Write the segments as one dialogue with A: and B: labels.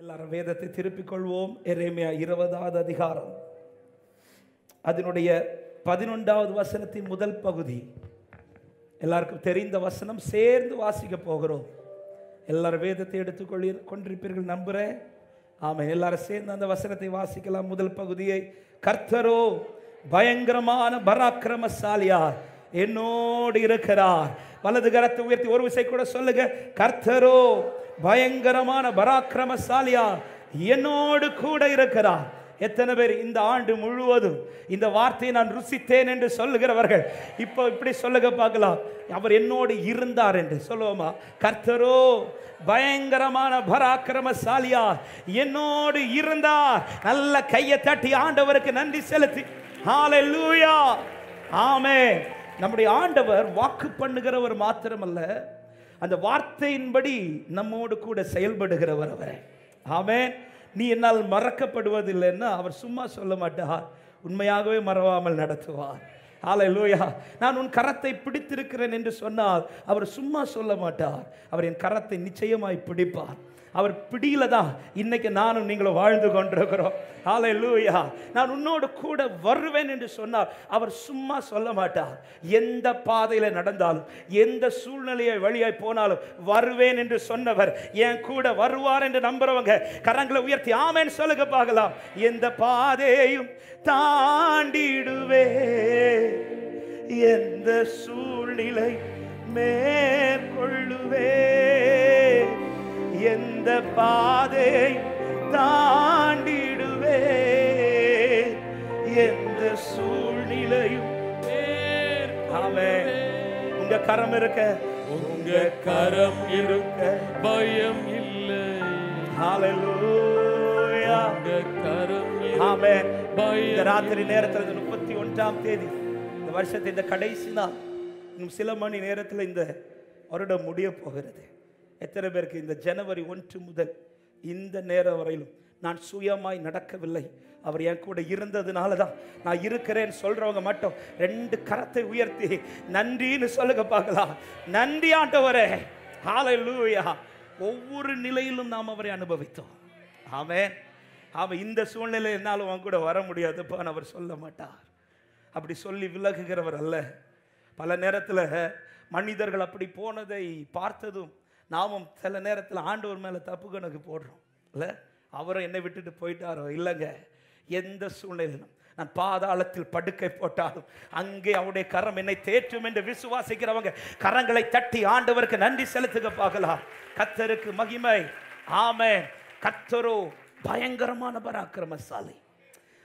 A: எல்லாரும் வேதத்தை திருப்பிக் கொள்வோம். எரேமியா 20வது அதிகாரம் அதனுடைய 11வது வசனத்தின் முதல் பகுதி. எல்லாருக்கும் தெரிந்த வசனம், சேர்ந்து வாசிக்க போகிறோம். எல்லாரும் வேதத்தை கொண்டிருப்பீர்கள் நம்புறேன். ஆமாம், எல்லாரும் சேர்ந்து அந்த வசனத்தை வாசிக்கலாம். முதல் பகுதியை, கர்த்தரோ பயங்கரமான பராக்கிரமசாலியார், என்னோடு இருக்கிறார். வலது கரத்தை உயர்த்தி ஒரு விசை கூட சொல்லுங்க, கர்த்தரோ பயங்கரமான பராக்கிரமசாலியார், என்னோடு கூட இருக்கிறார். எத்தனை பேர் இந்த ஆண்டு முழுவதும் இந்த வார்த்தையை நான் ருசித்தேன் என்று சொல்லுகிறவர்கள் இப்போ இப்படி சொல்லுங்க பார்க்கலாம், அவர் என்னோடு இருந்தார் என்று சொல்லுவோமா? கர்த்தரோ பயங்கரமான பராக்கிரமசாலியார், என்னோடு இருந்தார். நல்ல கையை தட்டி ஆண்டவருக்கு நன்றி செலுத்தி ஹல்லேலூயா. ஆமென். நம்முடைய ஆண்டவர் வாக்கு பண்ணுகிறவர் மாத்திரமல்ல, அந்த வார்த்தையின்படி நம்மோடு கூட செயல்படுகிறவர் அவர். ஆமென். நீ என்னால் மறக்கப்படுவதில்லைன்னா அவர் சும்மா சொல்ல மாட்டார், உண்மையாகவே மறவாமல் நடத்துவார். ஹல்லேலூயா. நான் உன் கரத்தை பிடித்திருக்கிறேன் என்று சொன்னால் அவர் சும்மா சொல்ல மாட்டார், அவர் என் கரத்தை நிச்சயமாய் பிடிப்பார். அவர் பிடியில தான் இன்னைக்கு நானும் நீங்களும் வாழ்ந்து கொண்டிருக்கிறோம். ஹல்லேலூயா. நான் உன்னோடு கூட வருவேன் என்று சொன்னார் அவர் சும்மா சொல்ல மாட்டார். எந்த பாதையில் நடந்தாலும், எந்த சூழ்நிலையை வழியாய் போனாலும் வருவேன் என்று சொன்னவர் என் கூட வருவார் என்று நம்புறவங்க கரங்களை உயர்த்தி ஆமென் சொல்லுங்க பார்க்கலாம். எந்த பாதையும் தாண்டிடுவே, எந்த சூழ்நிலை மேற்கொள்ளுவே, எந்த பாதை தாண்டிடுவே, எந்த சூழ்நிலையும். ஆமென். உங்க கரம் இருக்க,
B: உங்க கரம் இருக்க பயம் இல்லை.
A: ஹல்லேலூயா.
B: உங்க கரம்
A: ஆமென்.
B: பயம்.
A: இந்த ராத்திரி நேரத்தில் 31ஆம் தேதி இந்த வருஷத்தை, இந்த கடைசி நாள், இன்னும் சில மணி நேரத்தில் இந்த வருடம் முடிய போகிறது. எத்தனை பேருக்கு இந்த ஜனவரி 1 முதல் இந்த நேரம் வரையிலும் நான் சுயமாய் நடக்கவில்லை, அவர் என் கூட இருந்ததுனால தான் நான் இருக்கிறேன்னு சொல்றவங்க மட்டும் 2 கரத்தை உயர்த்தி நன்றின்னு சொல்லுங்க பார்க்கலாம். நன்றி ஆண்டவரே. ஹல்லேலூயா. ஒவ்வொரு நிலையிலும் நாம் அவரை அனுபவித்தோம். ஆமென். அவன் இந்த சூழ்நிலை என்னாலும் அவன் கூட வர முடியாதுப்பான்னு அவர் சொல்ல மாட்டார். அப்படி சொல்லி விலகுகிறவர் அல்ல. பல நேரத்தில் மனிதர்கள் அப்படி போனதை பார்த்ததும் நாமும் சில நேரத்தில் ஆண்டவர் மேலே தப்பு கணக்கு போடுறோம் இல்லை, அவரும் என்னை விட்டுட்டு போயிட்டாரோ. இல்லைங்க, எந்த சூழ்நிலையிலும் நான் பாதாளத்தில் படுக்கை போட்டாலும் அங்கே அவருடைய கரம் என்னை தேற்றும் என்று விசுவாசிக்கிறவங்க கரங்களை தட்டி ஆண்டவருக்கு நன்றி செலுத்துக பார்க்கலாம். கர்த்தருக்கு மகிமை. ஆமென். கர்த்தரோ பயங்கரமான பராக்கிரமசாலி.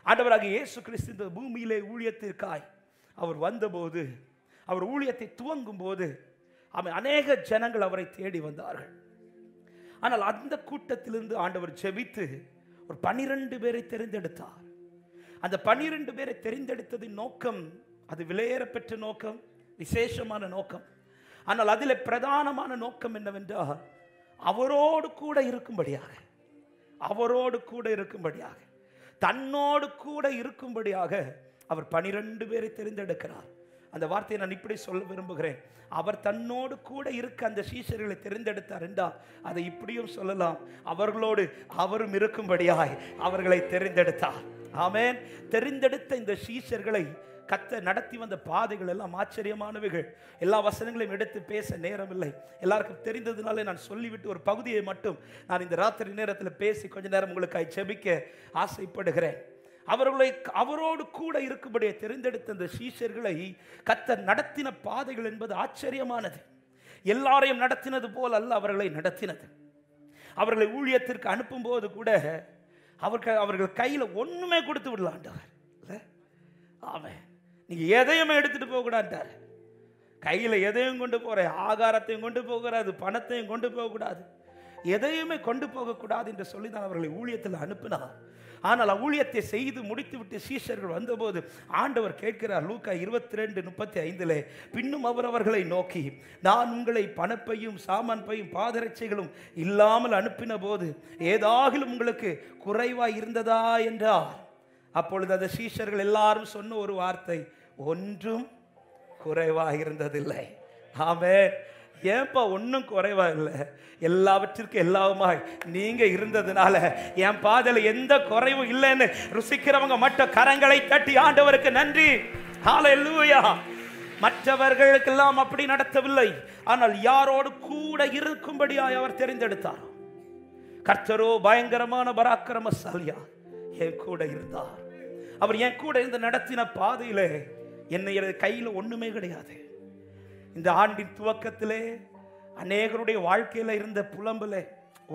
A: ஆண்டவராகிய இயேசு கிறிஸ்து இந்த பூமியிலே ஊழியத்திற்காய் அவர் வந்தபோது, அவர் ஊழியத்தை துவங்கும் போது அநேக ஜனங்கள் அவரை தேடி வந்தார்கள். ஆனால் அந்த கூட்டத்திலிருந்து ஆண்டவர் ஜெபித்து ஒரு 12 பேரை தெரிந்தெடுத்தார். அந்த 12 பேரை தெரிந்தெடுத்ததின் நோக்கம் அது விலையேறப்பெற்ற நோக்கம், விசேஷமான நோக்கம். ஆனால் அதில் பிரதானமான நோக்கம் என்னவென்றால் அவரோடு கூட இருக்கும்படியாக, அவரோடு கூட இருக்கும்படியாக, தன்னோடு கூட இருக்கும்படியாக அவர் 12 பேரை தெரிந்தெடுக்கிறார். அந்த வார்த்தையை நான் இப்படி சொல்ல விரும்புகிறேன், அவர் தன்னோடு கூட இருக்க அந்த சீஷர்களை தெரிந்தெடுத்தார் என்றால் அதை இப்படியும் சொல்லலாம், அவர்களோடு அவரும் இருக்கும்படியாய் அவர்களை தெரிந்தெடுத்தார். ஆமென். தெரிந்தெடுத்த இந்த சீஷர்களை கர்த்தர் நடத்தி வந்த பாதைகள் எல்லாம் ஆச்சரியமானவைகள். எல்லா வசனங்களையும் எடுத்து பேச நேரமில்லை, எல்லாருக்கும் தெரிந்ததுனாலே நான் சொல்லிவிட்டு ஒரு பகுதியை மட்டும் நான் இந்த ராத்திரி நேரத்தில் பேசி கொஞ்ச நேரம் உங்களுக்காக ஜெபிக்க ஆசைப்படுகிறேன். அவர்களை அவரோடு கூட இருக்கும்படியே தெரிந்தெடுத்த அந்த சீஷர்களை கர்த்தர் நடத்தின பாதைகள் என்பது ஆச்சரியமானது. எல்லாரையும் நடத்தினது போல் அல்ல அவர்களை நடத்தினது. அவர்களை ஊழியத்திற்கு அனுப்பும் போது கூட அவர்கள் கையில் ஒண்ணுமே கொடுத்து விடலான்ட்டார். ஆமென். நீங்க எதையுமே எடுத்துட்டு போக கூடாது. கையில் எதையும் கொண்டு போற, ஆகாரத்தையும் கொண்டு போகிறாது, பணத்தையும் கொண்டு போக கூடாது, எதையுமே கொண்டு போகக்கூடாது என்று சொல்லி தான் அவர்களை ஊழியத்தில் அனுப்பினார். ஆனால் ஊழியத்தை செய்து முடித்து விட்டு சீஷர்கள் வந்தபோது ஆண்டவர் கேட்கிறார், லூக்கா 22:35, பின்னும் அவர் அவர்களை நோக்கி, நான் உங்களை பணப்பையும் சாமான்பையும் பாதரட்சைகளும் இல்லாமல் அனுப்பின போது ஏதாகிலும் உங்களுக்கு குறைவாய் இருந்ததா என்றார். அப்பொழுது அந்த சீஷர்கள் எல்லாரும் சொன்ன ஒரு வார்த்தை, ஒன்றும் குறைவாக இருந்ததில்லை. ஆமென். ஏன்பா ஒன்றும் குறைவா இல்லை, எல்லாவற்றிற்கும் எல்லாவுமாய் நீங்க இருந்ததுனால என் பாதையில் எந்த குறைவும் இல்லைன்னு ருசிக்கிறவங்க மட்டும் கரங்களை தட்டி ஆண்டவருக்கு நன்றி. ஹல்லேலூயா. மற்றவர்களுக்கெல்லாம் அப்படி நடத்தவில்லை, ஆனால் யாரோடு கூட இருக்கும்படியாய் அவர் தெரிந்தெடுத்தார். கர்த்தரோ பயங்கரமான பராக்கிரமசாலியா என் கூட இருந்தார். அவர் என் கூட இருந்து நடத்தின பாதையில என்னை கையில் ஒண்ணுமே கிடையாது. இந்த ஆண்டின் துவக்கத்திலே அநேகருடைய வாழ்க்கையில இருந்த புலம்புல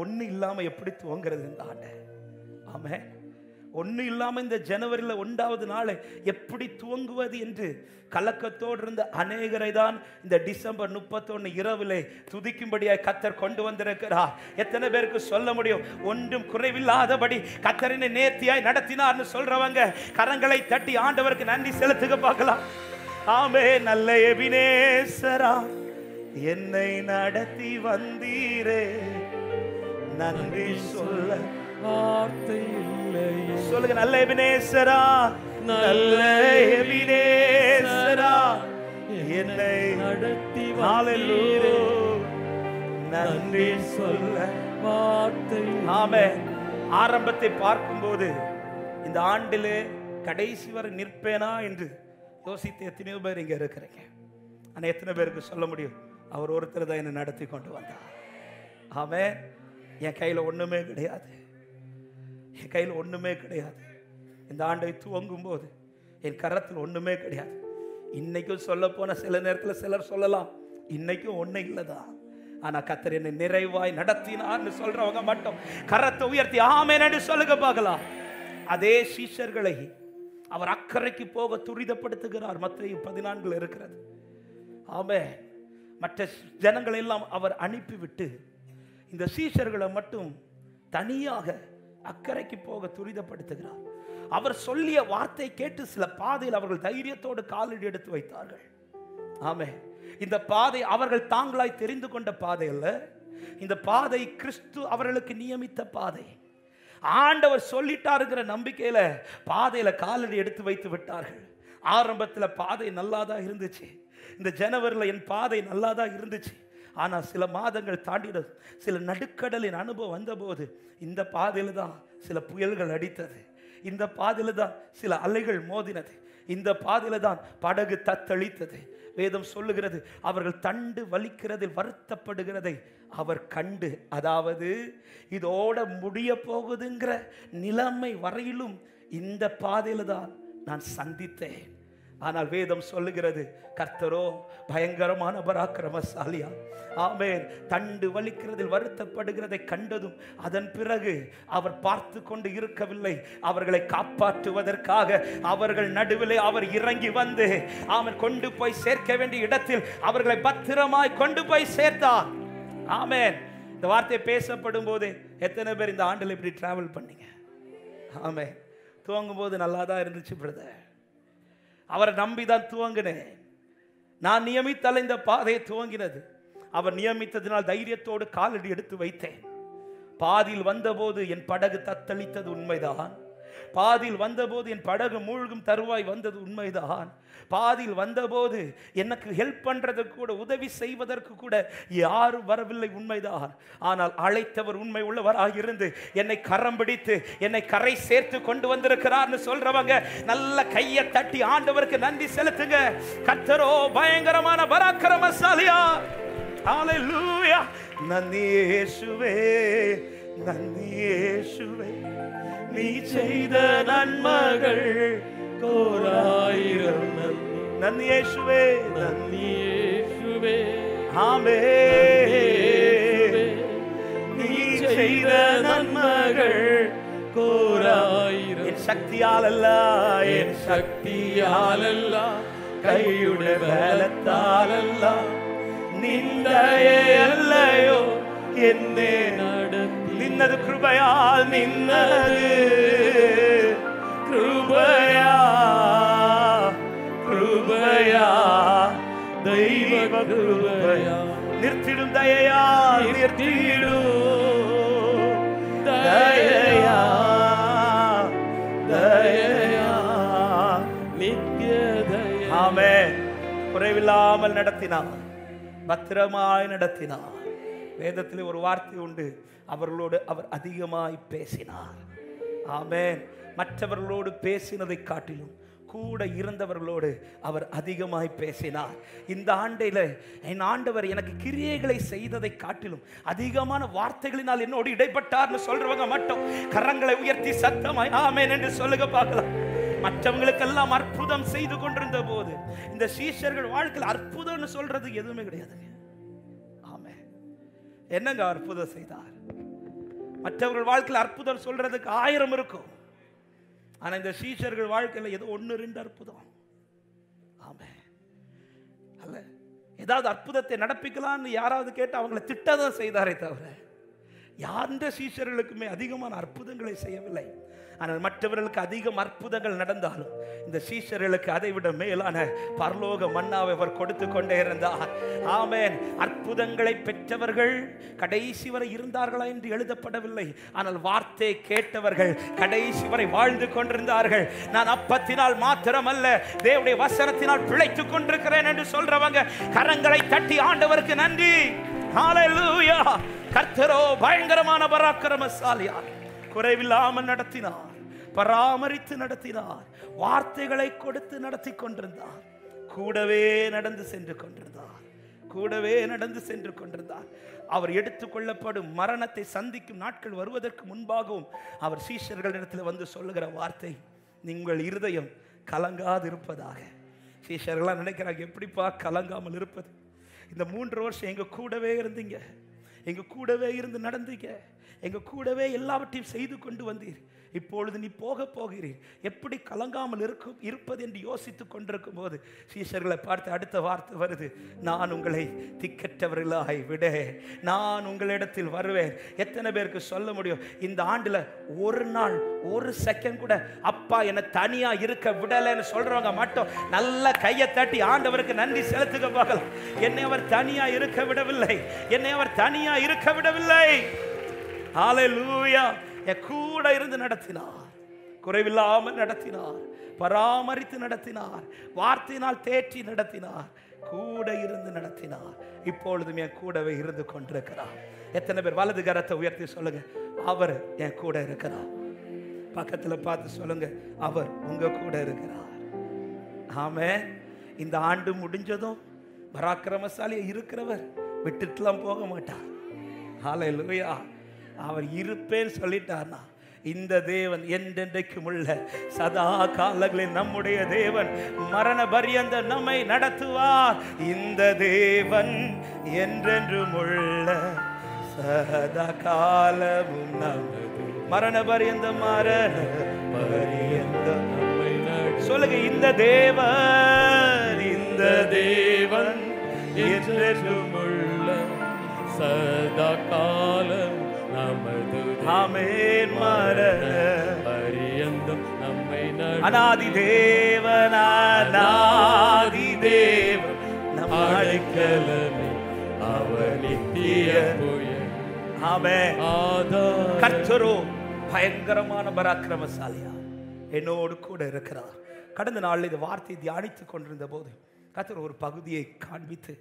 A: ஒண்ணு இல்லாம எப்படி துவங்கிறது இந்த ஆண்டு? ஆமே, ஒண்ணு இல்லாம இந்த ஜனவரியில் 1வது நாள் எப்படி துவங்குவது என்று கலக்கத்தோடு இருந்த அநேகரை தான் இந்த டிசம்பர் 31 இரவிலே துதிக்கும்படியாய் கர்த்தர் கொண்டு வந்திருக்கிறார். எத்தனை பேருக்கு சொல்ல முடியும் ஒன்றும் குறைவில்லாதபடி கர்த்தரினை நேர்த்தியாய் நடத்தினார்னு சொல்றவங்க கரங்களை தட்டி ஆண்டவருக்கு நன்றி செலுத்துக பார்க்கலாம். ஆமே. நல்ல எபினேசரா என்னை நடத்தி வந்தீரே, நன்றி சொல்ல
B: வார்த்தை இல்லை.
A: சொல்லுங்க, நல்ல எபினேசரா, நல்ல எபினேசரா என்னை
B: நடத்தி
A: வந்தீரே, நன்றி சொல்ல
B: வார்த்தை.
A: ஆமே. ஆரம்பத்தை பார்க்கும்போது இந்த ஆண்டிலே கடைசி வரை நிற்பேனா என்று யோசித்து எத்தனையோ பேர் இங்க இருக்கிறீங்க. ஆனா எத்தனை பேருக்கு சொல்ல முடியும் அவர் ஒருத்தர் தான் என்னை நடத்தி கொண்டு வந்தார்? ஆமே. என் கையில் ஒண்ணுமே கிடையாது, என் கையில் ஒண்ணுமே கிடையாது. இந்த ஆண்டை துவங்கும் போது என் கரத்தில் ஒண்ணுமே கிடையாது. இன்னைக்கும் சொல்ல போன சில நேரத்தில் சிலர் சொல்லலாம் இன்னைக்கும் ஒன்றும் இல்லைதான், ஆனா கர்த்தர் என்னை நிறைவாய் நடத்தினார்னு சொல்றவங்க மட்டும் கரத்தை உயர்த்தி ஆமென் என்று சொல்லுங்க பார்க்கலாம். அதே சீஷர்களை அவர் அக்கறைக்கு போக துரிதப்படுத்துகிறார். மத்தேயு 14 இருக்கிறது. ஆமென். மற்ற ஜனங்களை எல்லாம் அவர் அனுப்பிவிட்டு இந்த சீஷர்களை மட்டும் தனியாக அக்கறைக்கு போக துரிதப்படுத்துகிறார். அவர் சொல்லிய வார்த்தை கேட்டு சில பாதையில் அவர்கள் தைரியத்தோடு காலடி எடுத்து வைத்தார்கள். ஆமென். இந்த பாதை அவர்கள் தாங்களாய் தெரிந்து கொண்ட பாதை அல்ல, இந்த பாதை கிறிஸ்து அவர்களுக்கு நியமித்த பாதை. ஆண்டவர் சொல்லிட்டாருங்கிற நம்பிக்கையில பாதையில காலடி எடுத்து வைத்து விட்டார்கள். ஆரம்பத்தில் பாதை நல்லாதான் இருந்துச்சு, இந்த ஜனவரியில் என் பாதை நல்லாதான் இருந்துச்சு. ஆனால் சில மாதங்கள் தாண்டினது, சில நடுக்கடலின் அனுபவம் வந்தபோது இந்த பாதையில் தான் சில புயல்கள் அடித்தது, இந்த பாதையில் தான் சில அலைகள் மோதினது, இந்த பாதையில் தான் படகு தத்தளித்தது. வேதம் சொல்லுகிறது அவர்கள் தண்டு வலிக்கிறதில் வருத்தப்படுகிறதை அவர் கண்டு, அதாவது இதோட முடிய போகுதுங்கிற நிலைமை வரையிலும் இந்த பாதையில் தான் நான் சந்தித்தேன். ஆனால் வேதம் சொல்லுகிறது கர்த்தரோ பயங்கரமான பராக்கிரமசாலியா. ஆமென். தண்டு வலிக்கிறதில் வருத்தப்படுகிறதை கண்டதும் அதன் பிறகு அவர் பார்த்து கொண்டு இருக்கவில்லை, அவர்களை காப்பாற்றுவதற்காக அவர்கள் நடுவிலே அவர் இறங்கி வந்து அவன் கொண்டு போய் சேர்க்க வேண்டிய இடத்தில் அவர்களை பத்திரமாய் கொண்டு போய் சேர்த்தார். ஆமென். இந்த வார்த்தை பேசப்படும் போது எத்தனை பேர் இந்த ஆண்டில் இப்படி டிராவல் பண்ணீங்க? ஆமென். துவங்கும் போது நல்லா தான் இருந்துச்சு பிரதர், அவரை நம்பிதான் துவங்கினேன். நான் நியமித்தால் இந்த பாதையை துவங்கினது, அவர் நியமித்ததினால் தைரியத்தோடு காலடி எடுத்து வைத்தேன். பாதியில் வந்தபோது என் படகு தத்தளித்தது உண்மைதான், பாதியில் வந்தபோது என் படகு மூழ்கும் தருவாய் வந்தது உண்மைதான், பாதியில் வந்தபோது எனக்கு ஹெல்ப் பண்றதுக்கு கூட உதவி செய்வதற்கு கூட யாரும் வரவில்லை உண்மைதான். ஆனால் அழைத்தவர் உண்மை உள்ளவராக இருந்து என்னை கரம் பிடித்து என்னை கரை சேர்த்து கொண்டு வந்திருக்கிறார்னு சொல்றவங்க நல்ல கையை தட்டி ஆண்டவருக்கு நன்றி செலுத்துங்க. கர்த்தரோ பயங்கரமான பராக்கிரமசாலியா. ஹல்லேலூயா. நன்றி இயேசுவே, நன்றி இயேசுவே, நீ செய்த நன்மைகள் கோராயிரம் நன்றி. நன்றி இயேசுவே, நன்றி இயேசுவே. ஆமென். நீ செய்த நன்மைகள் கோராயிரம். என் சக்தியால் அல்ல, என் சக்தியால் அல்ல, கையுடைய பலத்தால் அல்ல, நிந்தையே அல்லையோ என்னை நடத்தி. நின்னது கிருபையால், நின்னது கிருபையா, கிருபையா, தெய்வ கிருபையா. நிறுத்திடும் தயையா, நிறுத்திடும் தயையா, தயையா, நித்திய தயையா. ஆமென். குறைவில்லாமல் நடத்தினார், பத்திரமாய் நடத்தினார். வேதத்தில் ஒரு வார்த்தை உண்டு, அவர்களோடு அவர் அதிகமாய் பேசினார். ஆமென். மற்றவர்களோடு பேசினதை காட்டிலும் கூட இருந்தவர்களோடு அவர் அதிகமாய் பேசினார். இந்த ஆண்டில் என் ஆண்டவர் எனக்கு கிரியைகளை செய்ததை காட்டிலும் அதிகமான வார்த்தைகளினால் என்னோடு இடைப்பட்டார்னு சொல்றவங்க மட்டும் கரங்களை உயர்த்தி சத்தமாய் ஆமென் என்று சொல்லுங்க பார்க்கலாம். மற்றவங்களுக்கெல்லாம் அற்புதம் செய்து கொண்டிருந்த போது இந்த சீஷர்கள் வாழ்க்கையில் அற்புதம்னு சொல்றது எதுவுமே கிடையாதுங்க. ஆமென். என்னங்க அற்புதம் செய்தார்? மற்றவர்கள் வாழ்க்கையில் அற்புதம் சொல்றதுக்கு 1000 இருக்கும். ஆனா இந்த சீஷர்கள் வாழ்க்கையில் ஏதோ 1-2 அற்புதம். ஆமென். அல்ல, ஏதாவது அற்புதத்தை நடப்பிக்கலாம்னு யாராவது கேட்டு அவங்களை திட்டதான் செய்தாரே தவிர யாந்த சீஷர்களுக்குமே அதிகமான அற்புதங்களை செய்யவில்லை. ஆனால் மற்றவர்களுக்கு அதிகம் அற்புதங்கள் நடந்தாலும் இந்த சீஷர்களுக்கு அதை விட மேலான பரலோக மன்னாவை அவர் கொடுத்து கொண்டே இருந்தார். ஆமென். அற்புதங்களை பெற்றவர்கள் கடைசி வரை இருந்தார்களா என்று எழுதப்படவில்லை. ஆனால் வார்த்தை கேட்டவர்கள் கடைசி வரை வாழ்ந்து கொண்டிருந்தார்கள். நான் அப்பத்தினால் மாத்திரமல்ல தேவனுடைய வசனத்தினால் பிழைத்துக் கொண்டிருக்கிறேன் என்று சொல்றவங்க கரங்களை தட்டி ஆண்டவருக்கு நன்றி. ஹல்லேலூயா. கர்த்தரோ பயங்கரமான பராக்கிரமசாலியார். குறைவில்லாமல் நடத்தினார், பராமரித்து நடத்தினார், வார்த்தைகளை கொடுத்து நடத்தி கொண்டிருந்தார், கூடவே நடந்து சென்று கொண்டிருந்தார், கூடவே நடந்து சென்று கொண்டிருந்தார். அவர் எடுத்துக்கொள்ளப்படும் மரணத்தை சந்திக்கும் நாட்கள் வருவதற்கு முன்பாகவும் அவர் சீஷர்களிடத்தில் வந்து சொல்லுகிற வார்த்தை, உங்கள் இருதயம் கலங்காது இருப்பதாக. சீஷர்கள்லாம் நினைக்கிறாங்க, எப்படிப்பா கலங்காமல் இருப்பது? இந்த 3 வருஷம் எங்க கூடவே இருந்தீங்க, எங்க கூடவே இருந்து நடந்தீங்க, எங்க கூடவே எல்லாவற்றையும் செய்து கொண்டு வந்தீர். இப்பொழுது நீ போக போகிறீர், எப்படி கலங்காமல் இருப்பது என்று யோசித்துக் கொண்டிருக்கும் போது சீஷர்களை பார்த்து அடுத்த வார்த்தை வருது, நான் உங்களை திக்கற்றவர்களாய் விட நான் உங்களிடத்தில் வருவேன். எத்தனை பேருக்கு சொல்ல முடியும் இந்த ஆண்டுல ஒரு நாள் ஒரு செகண்ட் கூட அப்பா என்னை தனியா இருக்க விடலைன்னு சொல்றவங்க மட்டும் நல்ல கையை தட்டி ஆண்டவருக்கு நன்றி செலுத்துக பார்க்கலாம். என்னை அவர் தனியா இருக்க விடவில்லை, என்னை அவர் தனியா இருக்க விடவில்லை. ஹல்லேலூயா. கூட இருந்து நடத்தினார், குறைவில்லாமல் நடத்தினார், பராமரித்து நடத்தினார், வார்த்தையினால் தேற்றி நடத்தினார், கூட இருந்து நடத்தினார். இப்பொழுதும் என் கூடவே இருந்து கொண்டிருக்கிறார். எத்தனை பேர் வலது கரத்தை உயர்த்தி சொல்லுங்க, அவர் என் கூட இருக்கிறார். பக்கத்துல பார்த்து சொல்லுங்க, அவர் உங்க கூட இருக்கிறார். ஆமென். இந்த ஆண்டு முடிஞ்சதும் பராக்கிரமசாலியா இருக்கிறவர் விட்டுட்டுலாம் போக மாட்டார். ஹல்லேலூயா. அவர் இருப்பேன்னு சொல்லிட்டார்னா இந்த தேவன் என்றென்றைக்கும் உள்ள சதா காலங்களில் நம்முடைய தேவன் மரண பரியந்த நம்மை நடத்துவார். இந்த தேவன் என்றென்றும் உள்ள சதா காலமும் நமது மரண பரியந்த மரண பரியந்த நம்மை சொல்லுங்க, இந்த தேவன், இந்த தேவன் என்றென்றும் உள்ள
B: சதா காலம் நமது
A: ஆமென். மரண
B: பரியந்தம் நம்மை
A: அநாதி தேவன், அநாதி தேவன் நம் அடைக்கலமே,
B: அவர் நித்திய புயல்.
A: ஆமென்.
B: ஆதாரம்.
A: கர்த்தரோ பயங்கரமான பராக்கிரமசாலியா என்னோடு கூட இருக்கிறார். கடந்த நாளில் இந்த வார்த்தையை தியானித்துக் கொண்டிருந்த போது கர்த்தர் ஒரு பகுதியை காண்பித்து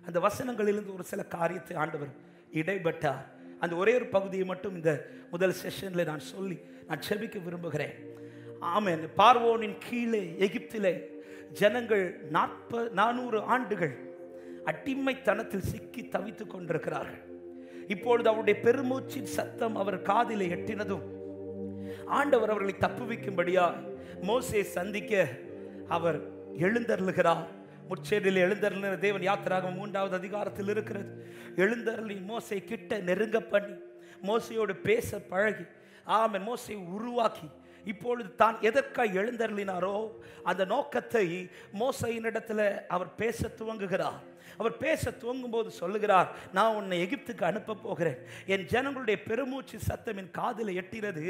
A: அந்த வசனங்களிலிருந்து ஒரு சில காரியத்தை ஆண்டவர் இடைப்பட்டார். அந்த ஒரே ஒரு பகுதியை மட்டும் இந்த முதல் செஷனில் நான் சொல்லி நான் செபிக்க விரும்புகிறேன். ஆமென். பார்வோனின் கீழே எகிப்திலே ஜனங்கள் 400 ஆண்டுகள் அடிமைத்தனத்தில் சிக்கி தவித்துக் கொண்டிருக்கிறார்கள். இப்பொழுது அவருடைய பெருமூச்சின் சத்தம் அவர் காதிலே எட்டினதும் ஆண்டவர் அவர்களை தப்புவிக்கும்படியா மோசே சந்திக்க அவர் எழுந்தருளுகிறார். முச்சேரில் எழுந்தருளின தேவன் யாத்திராகமம் 3வது அதிகாரத்தில் இருக்கிறது. எழுந்தருளி மோசே கிட்ட நெருங்க பண்ணி மோசையோடு பேச பழகி ஆமென் மோசை உருவாக்கி இப்பொழுது தான் எதற்காக எழுந்தருளினாரோ அந்த நோக்கத்தை மோசையினிடத்தில் அவர் பேச துவங்குகிறார். அவர் பேச துவங்கும் போது சொல்லுகிறார், நான் உன்னை எகிப்துக்கு அனுப்ப போகிறேன். என் ஜனங்களுடைய பெருமூச்சு சத்தம் என் காதில் எட்டினது.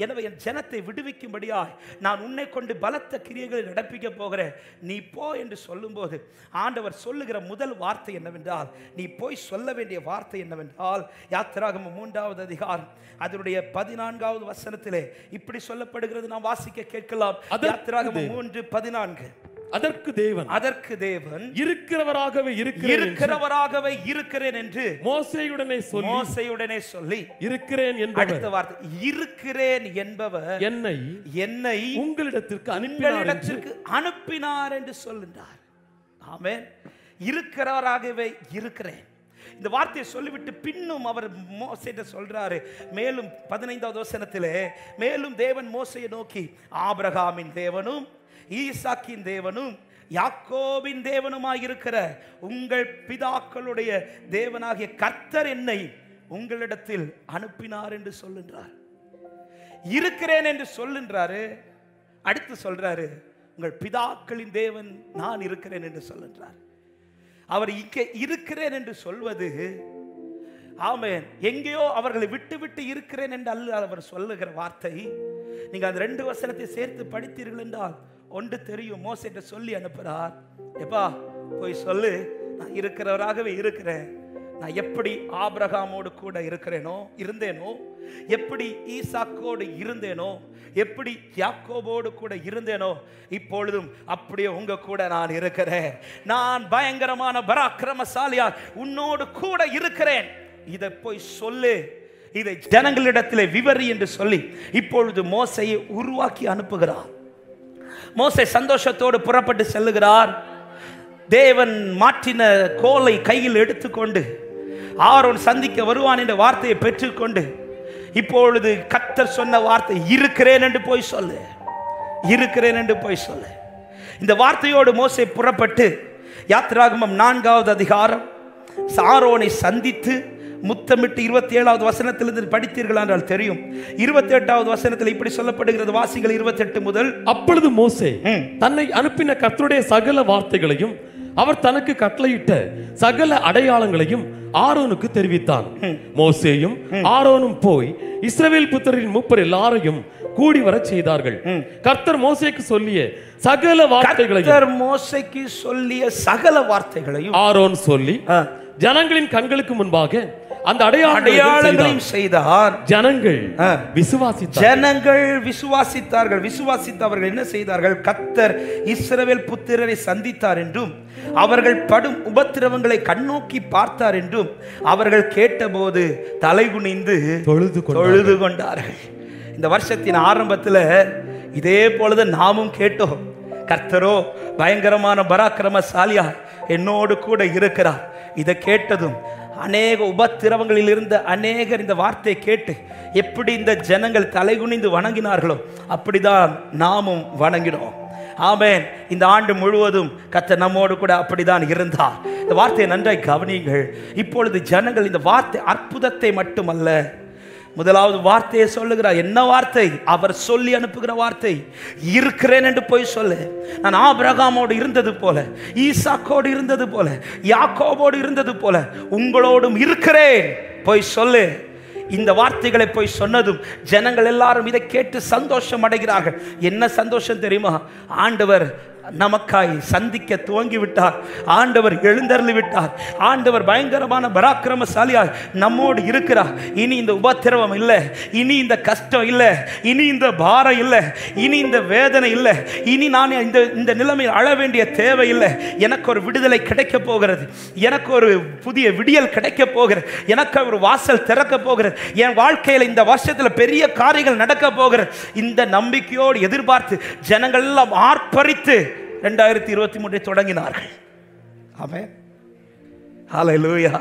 A: எனவே என் ஜனத்தை விடுவிக்கும்படியாய் நான் உன்னை கொண்டு பலத்த கிரியைகளை நடப்பிக்க போகிறேன். நீ போ என்று சொல்லும்போது ஆண்டவர் சொல்லுகிற முதல் வார்த்தை என்னவென்றால், நீ போய் சொல்ல வேண்டிய வார்த்தை என்னவென்றால், யாத்திராகமம் 3வது அதிகாரம் அதனுடைய 14வது வசனத்திலே இப்படி சொல்லப்படுகிறது. நாம் வாசிக்க கேட்கலாம். யாத்திராகமம் 3:14.
B: அதற்கு தேவன் இருக்கிறவராகவே
A: இருக்கிறேன் என்று
B: மோசேயுடனே சொல்லி இருக்கிறேன் என்பவர்,
A: அடுத்த வார்த்தை, இருக்கிறேன் என்பவர் என்னை
B: உங்களிடத்திற்கு
A: அனுப்பினார் என்று சொல்லுகிறார். ஆமென். இருக்கிறவராகவே இருக்கிறேன். இந்த வார்த்தையை சொல்லிவிட்டு பின்னும் அவர் மோசேட்ட சொல்றாரு. மேலும் 15வது வசனத்திலே, மேலும் தேவன் மோசேயை நோக்கி, ஆபிரகாமின் தேவனும் ஈசாக்கின் தேவனும் யாக்கோபின் தேவனுமாய் இருக்கிற உங்கள் பிதாக்களுடைய தேவனாகிய கர்த்தர் என்னை உங்களிடத்தில் அனுப்பினார் என்று சொல்லுகிறார். இருக்கிறேன் என்று சொல்லுகிறாரு. அடுத்து சொல்றாரு, உங்கள் பிதாக்களின் தேவன் நான் இருக்கிறேன் என்று சொல்லுகிறார். அவர் இங்கே இருக்கிறேன் என்று சொல்வது, ஆமென், எங்கேயோ அவர்களை விட்டு விட்டு இருக்கிறேன் என்று அல்ல அவர் சொல்லுகிற வார்த்தை. நீங்க அந்த 2 வசனத்தை சேர்த்து படித்தீர்கள் என்றால் ஒன்று தெரியும். மோசேட்ட சொல்லி அனுப்புறார், எப்பா போய் சொல்லு, நான் இருக்கிறவராகவே இருக்கிறேன். நான் எப்படி ஆபிரகாமோடு கூட இருந்தேனோ, எப்படி ஈசாக்கோடு இருந்தேனோ, எப்படி யாக்கோபோடு கூட இருந்தேனோ, இப்பொழுதும் அப்படியே உங்க கூட நான் இருக்கிறேன். நான் பயங்கரமான பராக்கிரமசாலியா உன்னோடு கூட இருக்கிறேன். இதை போய் சொல்லு, இதை ஜனங்களிடத்தில் விவரி என்று சொல்லி இப்பொழுது மோசையை உருவாக்கி அனுப்புகிறார். மோசே சந்தோஷத்தோடு புறப்பட்டு செல்லுகிறார். தேவன் மாற்றின கோலை கையில் எடுத்துக்கொண்டு ஆரோன் சந்திக்க வருவான் என்ற வார்த்தையை பெற்றுக்கொண்டு இப்பொழுது கர்த்தர் சொன்ன வார்த்தை, இருக்கிறேன் என்று போய் சொல்லு, இருக்கிறேன் என்று போய் சொல்லு. இந்த வார்த்தையோடு மோசே புறப்பட்டு யாத்திராகமம் 4வது அதிகாரம் ஆரோனை சந்தித்து முத்தமிட்டு 27வது வசனத்திலிருந்து படித்தீர்கள் என்றால் தெரியும். 28வது வசனத்தில் இப்படி சொல்லப்படுகிறது, வாசிகள் 28 முதல்.
B: அப்பொழுது மோசே தன்னை அனுப்பின கர்த்தருடைய சகல வார்த்தைகளையும் அவர் தனக்கு கட்டளையிட்ட சகல அடையாளங்களையும் ஆரோனுக்கு தெரிவித்தான். மோசேயும் ஆரோனும் போய் இஸ்ரவேல் புத்திரரின் மூப்பர் எல்லாரையும் கூடி வர செய்தார்கள். கர்த்தர் மோசேக்கு சொல்லிய சகல வார்த்தைகளையும் ஆரோன் சொல்லி ஜனங்களின் கண்களுக்கு முன்பாக அந்த அடையாளங்களையும் செய்தார். ஜனங்கள் விசுவாசித்தார்கள். விசுவாசித்தவர்கள் என்ன செய்தார்கள்? கர்த்தர் இஸ்ரவேல் புத்திரரை சந்தித்தார் என்றும் அவர்கள் படும் உபத்திரவங்களை கண்ணோக்கி பார்த்தார் என்றும் அவர்கள் கேட்டபோது தலைகுனிந்து தொழுது கொண்டார்கள். இந்த வருஷத்தின் ஆரம்பத்தில் இதே போலது நாமும் கேட்டோம். கர்த்தரோ பயங்கரமான பராக்கிரமசாலியா என்னோடு கூட இருக்கிறார். இதை கேட்டதும் அநேக உபத்திரவங்களில் இருந்த அநேகர் இந்த வார்த்தையை கேட்டு எப்படி இந்த ஜனங்கள் தலைகுனிந்து வணங்கினார்களோ அப்படிதான் நாமும் வணங்கினோம். ஆமென். இந்த ஆண்டு முழுவதும் கர்த்தர் நம்மோடு கூட அப்படிதான் இருந்தார். இந்த வார்த்தையை நன்றாய் கவனியுங்கள். இப்பொழுது ஜனங்கள் இந்த வார்த்தை அற்புதத்தை மட்டுமல்ல, முதலாவது வார்த்தையை சொல்லுகிறார். என்ன வார்த்தை? அவர் சொல்லி அனுப்புகிற வார்த்தை, இருக்கிறேன் என்று போய் சொல்லு. நான் ஆபிரகாமோடு இருந்தது போல, ஈசாக்கோடு இருந்தது போல, யாக்கோபோடு இருந்தது போல உங்களோடும் இருக்கிறேன், போய் சொல்லு. இந்த வார்த்தைகளை போய் சொன்னதும் ஜனங்கள் எல்லாரும் இதை கேட்டு சந்தோஷம் அடைகிறார்கள். என்ன சந்தோஷம் தெரியுமா? ஆண்டவர் நமக்காய் சந்திக்க துவங்கி விட்டார். ஆண்டவர் எழுந்தருளி விட்டார். ஆண்டவர் பயங்கரமான பராக்கிரமசாலியாய் நம்மோடு இருக்கிறார். இனி இந்த உபத்திரவம் இல்லை, இனி இந்த கஷ்டம் இல்லை, இனி இந்த பாரம் இல்லை, இனி இந்த வேதனை இல்லை, இனி நான் இந்த நிலைமையில் அழ வேண்டிய தேவை இல்லை. எனக்கு ஒரு விடுதலை கிடைக்க போகிறது, எனக்கு ஒரு புதிய விடியல் கிடைக்க போகிறது, எனக்கு ஒரு வாசல் திறக்க போகிறது, என் வாழ்க்கையில் இந்த வருஷத்தில் பெரிய காரியங்கள் நடக்க போகிறது. இந்த நம்பிக்கையோடு எதிர்பார்த்து ஜனங்கள் எல்லாம் ஆர்ப்பரித்து 2023 தொடங்கினார்கள். ஆமென். ஹல்லேலூயா.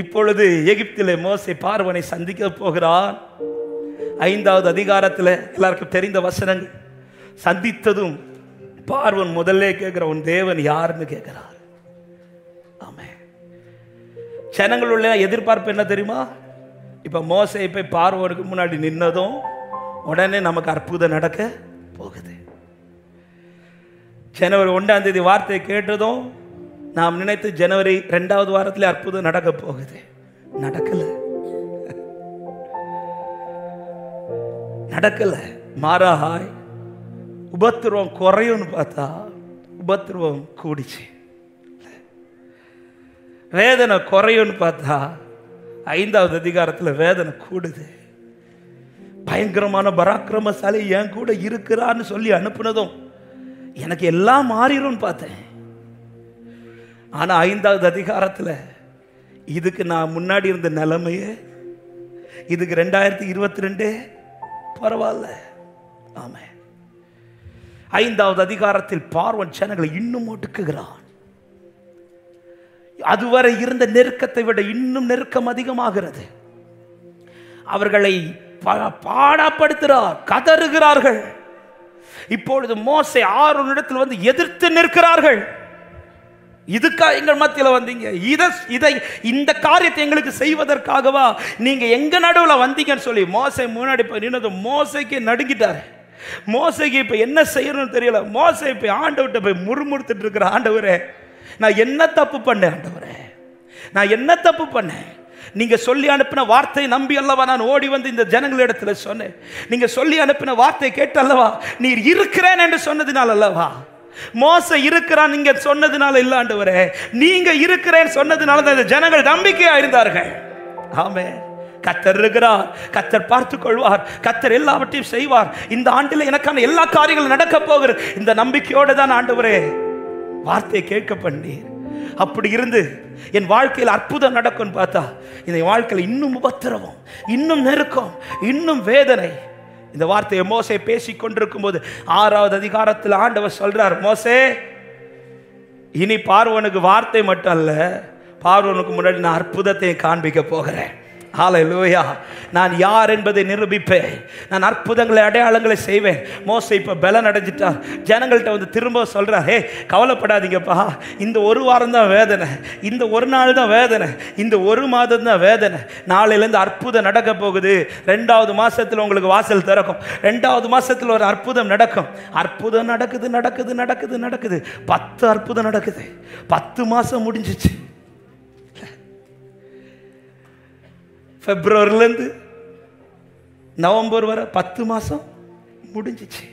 B: இப்பொழுது எகிப்திலே மோசே பார்வோனை சந்திக்க போகிறார். 5வது அதிகாரத்தில் எல்லாருக்கும் தெரிந்த வசனங்கள். சந்தித்ததும் பார்வோன் முதல்ல கேட்கிற, உன் தேவன் யாருன்னு கேட்கிறார். ஆமென். ஜனங்களுள்ள எதிர்பார்ப்பு என்ன தெரியுமா? இப்ப மோசே போய் பார்வோனுக்கு முன்னாடி நின்னதும் உடனே நமக்கு அற்புதம் நடக்க போகுது. ஜனவரி 1ஆம் தேதி வார்த்தையை கேட்டதும் நாம் நினைத்து ஜனவரி 2வது வாரத்தில் அற்புதம் நடக்க போகுது. நடக்கல. மாறாய் உபத்திரவம் குறையும்னு பார்த்தா உபத்திரவம் கூடிச்சு. வேதனை குறையும்னு பார்த்தா 5வது அதிகாரத்தில் வேதனை கூடுது. பயங்கரமான பராக்கிரமசாலி என் கூட இருக்கிறான்னு சொல்லி அனுப்புனதும்
A: எனக்கு எல்லாம் மாறிடும் பார்த்தேன். ஆனா 5வது அதிகாரத்தில் இதுக்கு நான் முன்னாடி இருந்த நிலைமையே, இதுக்கு 2022 பரவாயில்ல. ஆமா, 5வது அதிகாரத்தில் பார்வோன் ஜனங்களை இன்னும் ஒடுக்குகிறான். அதுவரை இருந்த நெருக்கத்தை விட இன்னும் நெருக்கம் அதிகமாகிறது. அவர்களை பாடப்படுத்துகிறார், கதறுகிறார்கள். இப்பொழுது மோசே ஆரோனிடத்தில் வந்து எதிர்த்து நிற்கிறார்கள். இதுக்கா எங்கள் மத்தியில் வந்தீங்க? இந்த காரியத்தை எங்களுக்கு செய்வதற்காகவா நீங்க எங்க நடுவில் வந்தீங்கன்னு சொல்லி மோசே முன்னாடி போய் நின்னது மோசைக்கு நடுங்கிட்டாரு. மோசைக்கு இப்ப என்ன செய்யணும்னு தெரியல. மோசை இப்ப ஆண்டவர்கிட்ட போய் முறுமுறுத்துட்டு இருக்கிற, ஆண்டவரே நான் என்ன தப்பு பண்ணேன்? ஆண்டவரே நான் என்ன தப்பு பண்ணேன்? நீங்க சொல்லி அனுப்பின வார்த்தை நம்பி அல்லவா நான் ஓடி வந்து இந்த ஜனங்களிடத்துல சொன்னேன். நீங்க சொல்லி அனுப்பின வார்த்தை கேட்டு அல்லவா நீர் இருக்கிறேன் என்று சொன்னதினால் அல்லவா. மோசே இருக்கிறான் நீங்க சொன்னதுனால இல்ல ஆண்டவரே, நீங்க இருக்கிறேன் சொன்னதுனால தான் இந்த ஜனங்கள் நம்பிக்கையா இருந்தார்கள். ஆமென். கர்த்தர் இருக்கிறார், கர்த்தர் பார்த்துக் கொள்வார், கர்த்தர் எல்லாவற்றையும் செய்வார். இந்த ஆண்டில் எனக்கான எல்லா காரியங்களும் நடக்க போகிறது. இந்த நம்பிக்கையோடு தான் ஆண்டவரே வார்த்தையை கேட்க பண்ணீர். அப்படி இருந்து என் வாழ்க்கையில் அற்புதம் நடக்கும் பார்த்தா இந்த வாழ்க்கையில் இன்னும் உபத்திரவம், இன்னும் நெருக்கம், இன்னும் வேதனை. இந்த வார்த்தையை மோசே பேசிக் கொண்டிருக்கும் போது 6வது அதிகாரத்தில் ஆண்டவர் சொல்றார், மோசே இனி பார்வோனுக்கு வார்த்தை மட்டும் அல்ல, பார்வோனுக்கு முன்னாடி நான் அற்புதத்தை காண்பிக்க போகிறேன். ஹல்லேலூயா. நான் யார் என்பதை நிரூபிப்பேன், நான் அற்புதங்களை அடையாளங்களை செய்வேன். மோசே இப்ப பலன் அடைஞ்சிட்டார். ஜனங்கள்கிட்ட வந்து திரும்ப சொல்றார், ஹே கவலைப்படாதீங்கப்பா, இந்த ஒரு வாரம் தான் வேதனை, இந்த ஒரு நாள் தான் வேதனை, இந்த ஒரு மாதம் தான் வேதனை, நாளையிலேருந்து அற்புதம் நடக்க போகுது. 2வது மாசத்துல உங்களுக்கு வாசல் திறக்கும், 2வது மாசத்துல ஒரு அற்புதம் நடக்கும். அற்புதம் நடக்குது நடக்குது நடக்குது நடக்குது 10 அற்புதம் நடக்குது. 10 மாசம் முடிஞ்சிச்சு. பிப்ரவரியிலேருந்து நவம்பர் வரை 10 மாசம் முடிஞ்சிச்சு.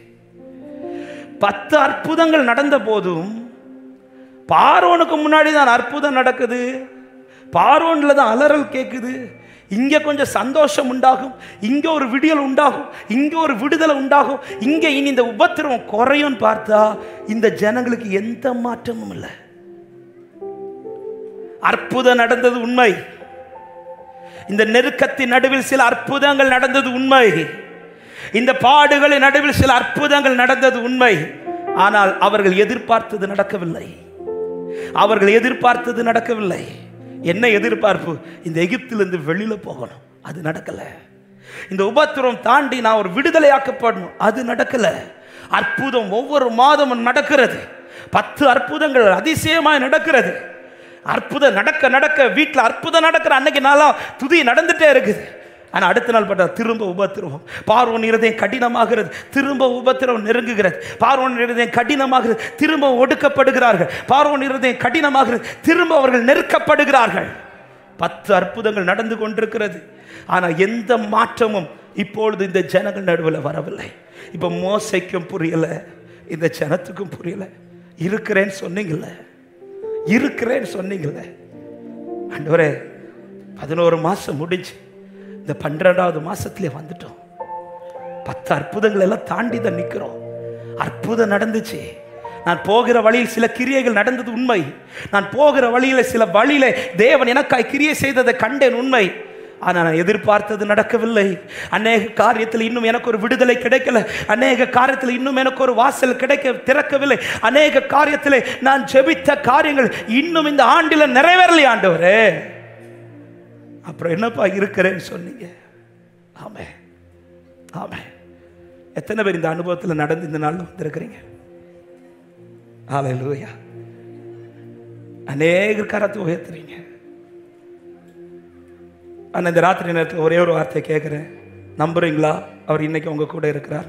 A: 10 அற்புதங்கள் நடந்த போதும் பார்வோனுக்கு முன்னாடி தான் அற்புதம் நடக்குது, பார்வோன்ல தான் அலறல் கேட்குது. இங்க கொஞ்சம் சந்தோஷம் உண்டாகும், இங்க ஒரு விடியல் உண்டாகும், இங்க ஒரு விடுதலை உண்டாகும், இங்க இனி இந்த உபத்திரவம் குறையும் பார்த்தா இந்த ஜனங்களுக்கு எந்த மாற்றமும் இல்லை. அற்புதம் நடந்தது உண்மை, இந்த நெருக்கத்தின் நடுவில் சில அற்புதங்கள் நடந்தது உண்மை, இந்த பாடுகளின் நடுவில் சில அற்புதங்கள் நடந்தது உண்மை. ஆனால் அவர்கள் எதிர்பார்த்தது நடக்கவில்லை. அவர்கள் எதிர்பார்த்தது நடக்கவில்லை. என்ன எதிர்பார்ப்பு? இந்த எகிப்திலிருந்து வெளியில போகணும், அது நடக்கல. இந்த உபத்திரம் தாண்டி நான் ஒரு விடுதலையாக்கப்படணும், அது நடக்கல. அற்புதம் ஒவ்வொரு மாதமும் நடக்கிறது. 10 அற்புதங்கள் அதிசயமாய் நடக்கிறது. அற்புதம் நடக்க நடக்க வீட்டில் அற்புதம் நடக்கிற அன்னைக்கு நாளா துதி நடந்துட்டே இருக்குது. ஆனால் அடுத்த நாள் பார்த்தா திரும்ப உபத்திரவம். பார்வோன் இருதயம் கடினமாகிறது, திரும்ப உபத்திரவம் நெருங்குகிறது. பார்வோன் இருதயம் கடினமாகிறது, திரும்ப ஒடுக்கப்படுகிறார்கள். பார்வோன் இருதயம் கடினமாகிறது, திரும்ப அவர்கள் நெருக்கப்படுகிறார்கள். 10 அற்புதங்கள் நடந்து கொண்டிருக்கிறது. ஆனால் எந்த மாற்றமும் இப்பொழுது இந்த ஜனங்கள் நடுவில் வரவில்லை. இப்போ மோசைக்கும் புரியல, இந்த ஜனத்துக்கும் புரியல. இருக்கிறேன்னு சொன்னீங்கல்ல, இருக்கிறேன்னு சொன்னீங்கல்ல ஆண்டவரே, 11 மாசம் முடிஞ்சு இந்த 12வது மாசத்திலே வந்துட்டோம். 10 அற்புதங்கள் எல்லாம் தாண்டி தான் நிற்கிறோம். அற்புதம் நடந்துச்சு. நான் போகிற வழியில் சில கிரியைகள் நடந்தது உண்மை. நான் போகிற வழியில சில வழியில தேவன் எனக்காய் கிரியை செய்ததை கண்டேன் உண்மை. ஆனால் நான் எதிர்பார்த்தது நடக்கவில்லை. அநேக காரியத்தில் இன்னும் எனக்கு ஒரு விடுதலை கிடைக்கல. அநேக காரியத்தில் இன்னும் எனக்கு ஒரு வாசல் திறக்கவில்லை. அநேக காரியத்தில் நான் ஜெபித்த காரியங்கள் இன்னும் இந்த ஆண்டில் நிறைவேறலையே ஆண்டவரே. அப்புறம் என்னப்பா இருக்கிறேன்னு சொன்னீங்க. ஆமே ஆமே. எத்தனை பேர் இந்த அனுபவத்தில் நடந்து இந்த நாள் வந்திருக்கிறீங்க? ஹல்லேலூயா. அநேக கரத்தை உயர்த்துறீங்க. ஆனால் இந்த ராத்திரி நேரத்தில் ஒரே ஒரு வார்த்தை கேட்குறேன், நம்புறீங்களா அவர் இன்னைக்கு உங்க கூட இருக்கிறார்?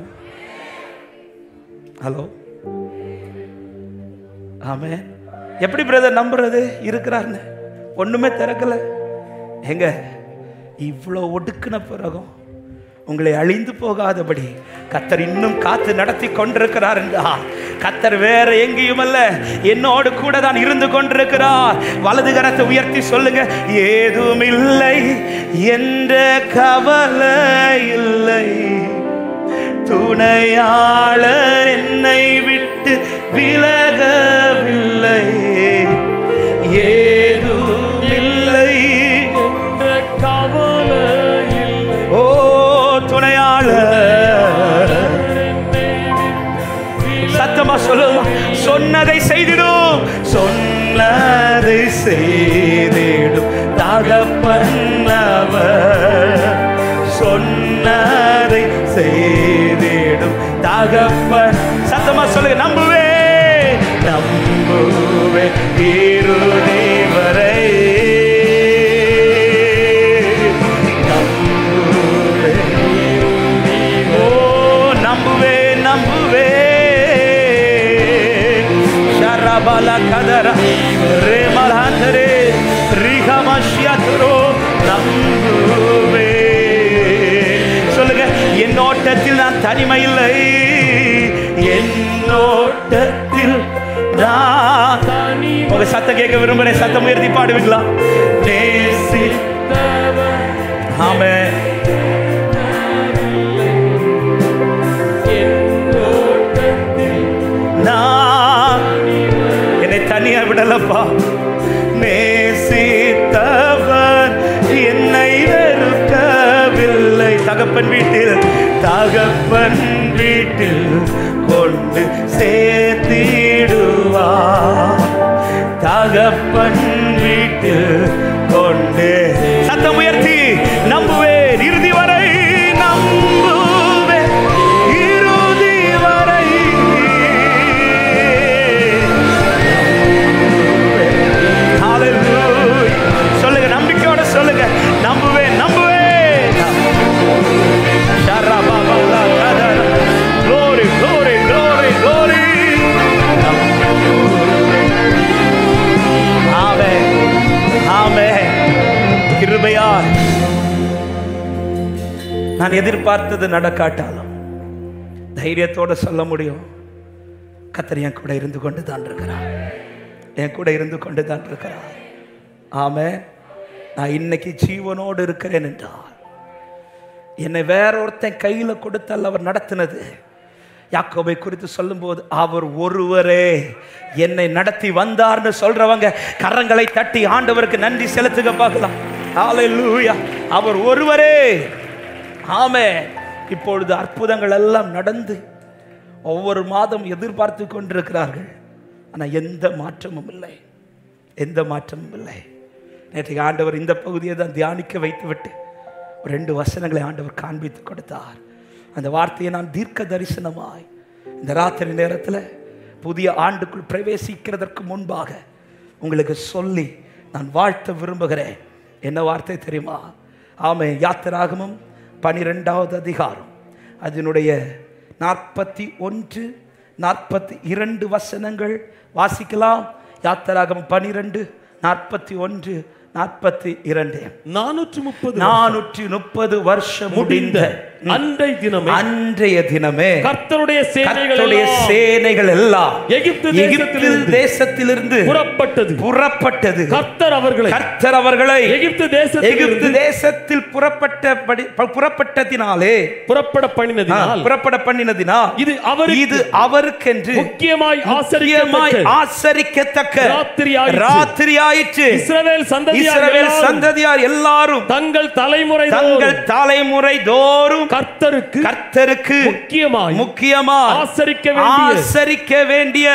A: ஹலோ, ஆமே. எப்படி பிரதர் நம்புறது இருக்கிறார்னு? ஒண்ணுமே திறக்கல. எங்க இவ்வளோ ஒடுக்கின பிறகும் உங்களை அழிந்து போகாதபடி கர்த்தர் இன்னும் காத்து நடத்தி கொண்டிருக்கிறார் என்றால் கர்த்தர் வேற எங்கேயும் அல்ல, என்னோடு கூட தான் இருந்து கொண்டிருக்கிறார். வலது கரத்தை உயர்த்தி சொல்லுங்க, ஏதும் இல்லை என்ற கவலை இல்லை, துணையாளர் என்னை விட்டு
B: சொல்லலாம். சொன்னதை செய்திடும், சொன்னதை செய்திடும் தகப்பன் அவர். சொன்னதை செய்திடும் தகப்பன். சத்தமா சொல்லுங்க. நம்புவே நம்புவே இறுதி வரை. சொல்லுங்க. என்னோட்டத்தில் நான் தனிமை இல்லை, என்னோட்டத்தில் நான் தனி. உங்க சத்தம் கேட்க விரும்புறேன். சத்தம் உயர்த்தி பாடுவீங்களா? ஆமென். தனியா விடலப்பா. நேசித்தவன் என்னை வெறுக்கவில்லை. தகப்பன் வீட்டில் தகப்பன் வீட்டில் கொண்டு சேர்த்திடுவா. தகப்பன் வீட்டில் கொண்டு. சத்தம் உயர்த்தி நம்புவேன் இறுதி வரை. நம்புவேன் இறுதி வரை. சொல்லுங்க. நம்பிக்கையோட சொல்லுங்க. நம்புவேன் நம்புவேன். Glory, glory, glory, glory. ஆமென், ஆமென். கிருபையாய் நான் எதிர்பார்த்தது நடக்காட்டாலும் தைரியத்தோட சொல்ல முடியும், கர்த்தர் என் கூட இருந்து கொண்டு தான் இருக்கிறார். என் கூட இருந்து கொண்டு தான் இருக்கிறார். ஆமென். நான் இன்னைக்கு ஜீவனோடு இருக்கிறேன் என்றால் என்னை வேற ஒருத்தன் கையில கொடுத்தால் அவர் நடத்தினது. யாக்கோபை குறித்து சொல்லும்போது அவர் ஒருவரே என்னை நடத்தி வந்தார்னு சொல்றவங்க கரங்களை தட்டி ஆண்டவருக்கு நன்றி செலுத்துக பார்க்கலாம். ஹல்லேலூயா. அவர் ஒருவரே. ஆமென். இப்பொழுது அற்புதங்கள் எல்லாம் நடந்து ஒவ்வொரு மாதம் எதிர்பார்த்து கொண்டிருக்கிறார்கள். ஆனால் எந்த மாற்றமும் இல்லை, எந்த மாற்றமும் இல்லை. நேற்றைக்கு ஆண்டவர் இந்த பகுதியை தான் தியானிக்க வைத்துவிட்டு 2 வசனங்களை ஆண்டவர் காண்பித்து கொடுத்தார். அந்த வார்த்தையை நான் தீர்க்க தரிசனமாய் இந்த ராத்திரி நேரத்தில் புதிய ஆண்டுக்குள் பிரவேசிக்கிறதற்கு முன்பாக உங்களுக்கு சொல்லி நான் வாழ்த்த விரும்புகிறேன். என்ன வார்த்தை தெரியுமா? ஆமென். யாத்திராகமம் 12வது அதிகாரம் அதனுடைய 41, 42 வசனங்கள் வாசிக்கலாம். யாத்திராகமம் 12, 41, 42. 430 வருஷம் முடிந்த அன்றைய தினமே கர்த்தருடைய சேனைகள் எல்லாம் எகிப்து தேசத்திலிருந்து புறப்பட்டது. கர்த்தர் அவர்களை எகிப்து தேசத்தில் புறப்பட்டதினாலே புறப்பட பண்ணினதினால் இது அவருக்கென்று முக்கியமாய் ஆசரிக்கத்தக்க ராத்திரியாயிற்று. இஸ்ரவேல் சந்ததியார் எல்லாரும் தங்கள் தலைமுறை தோறும் கர்த்தருக்கு முக்கியமாய் ஆசரிக்க வேண்டிய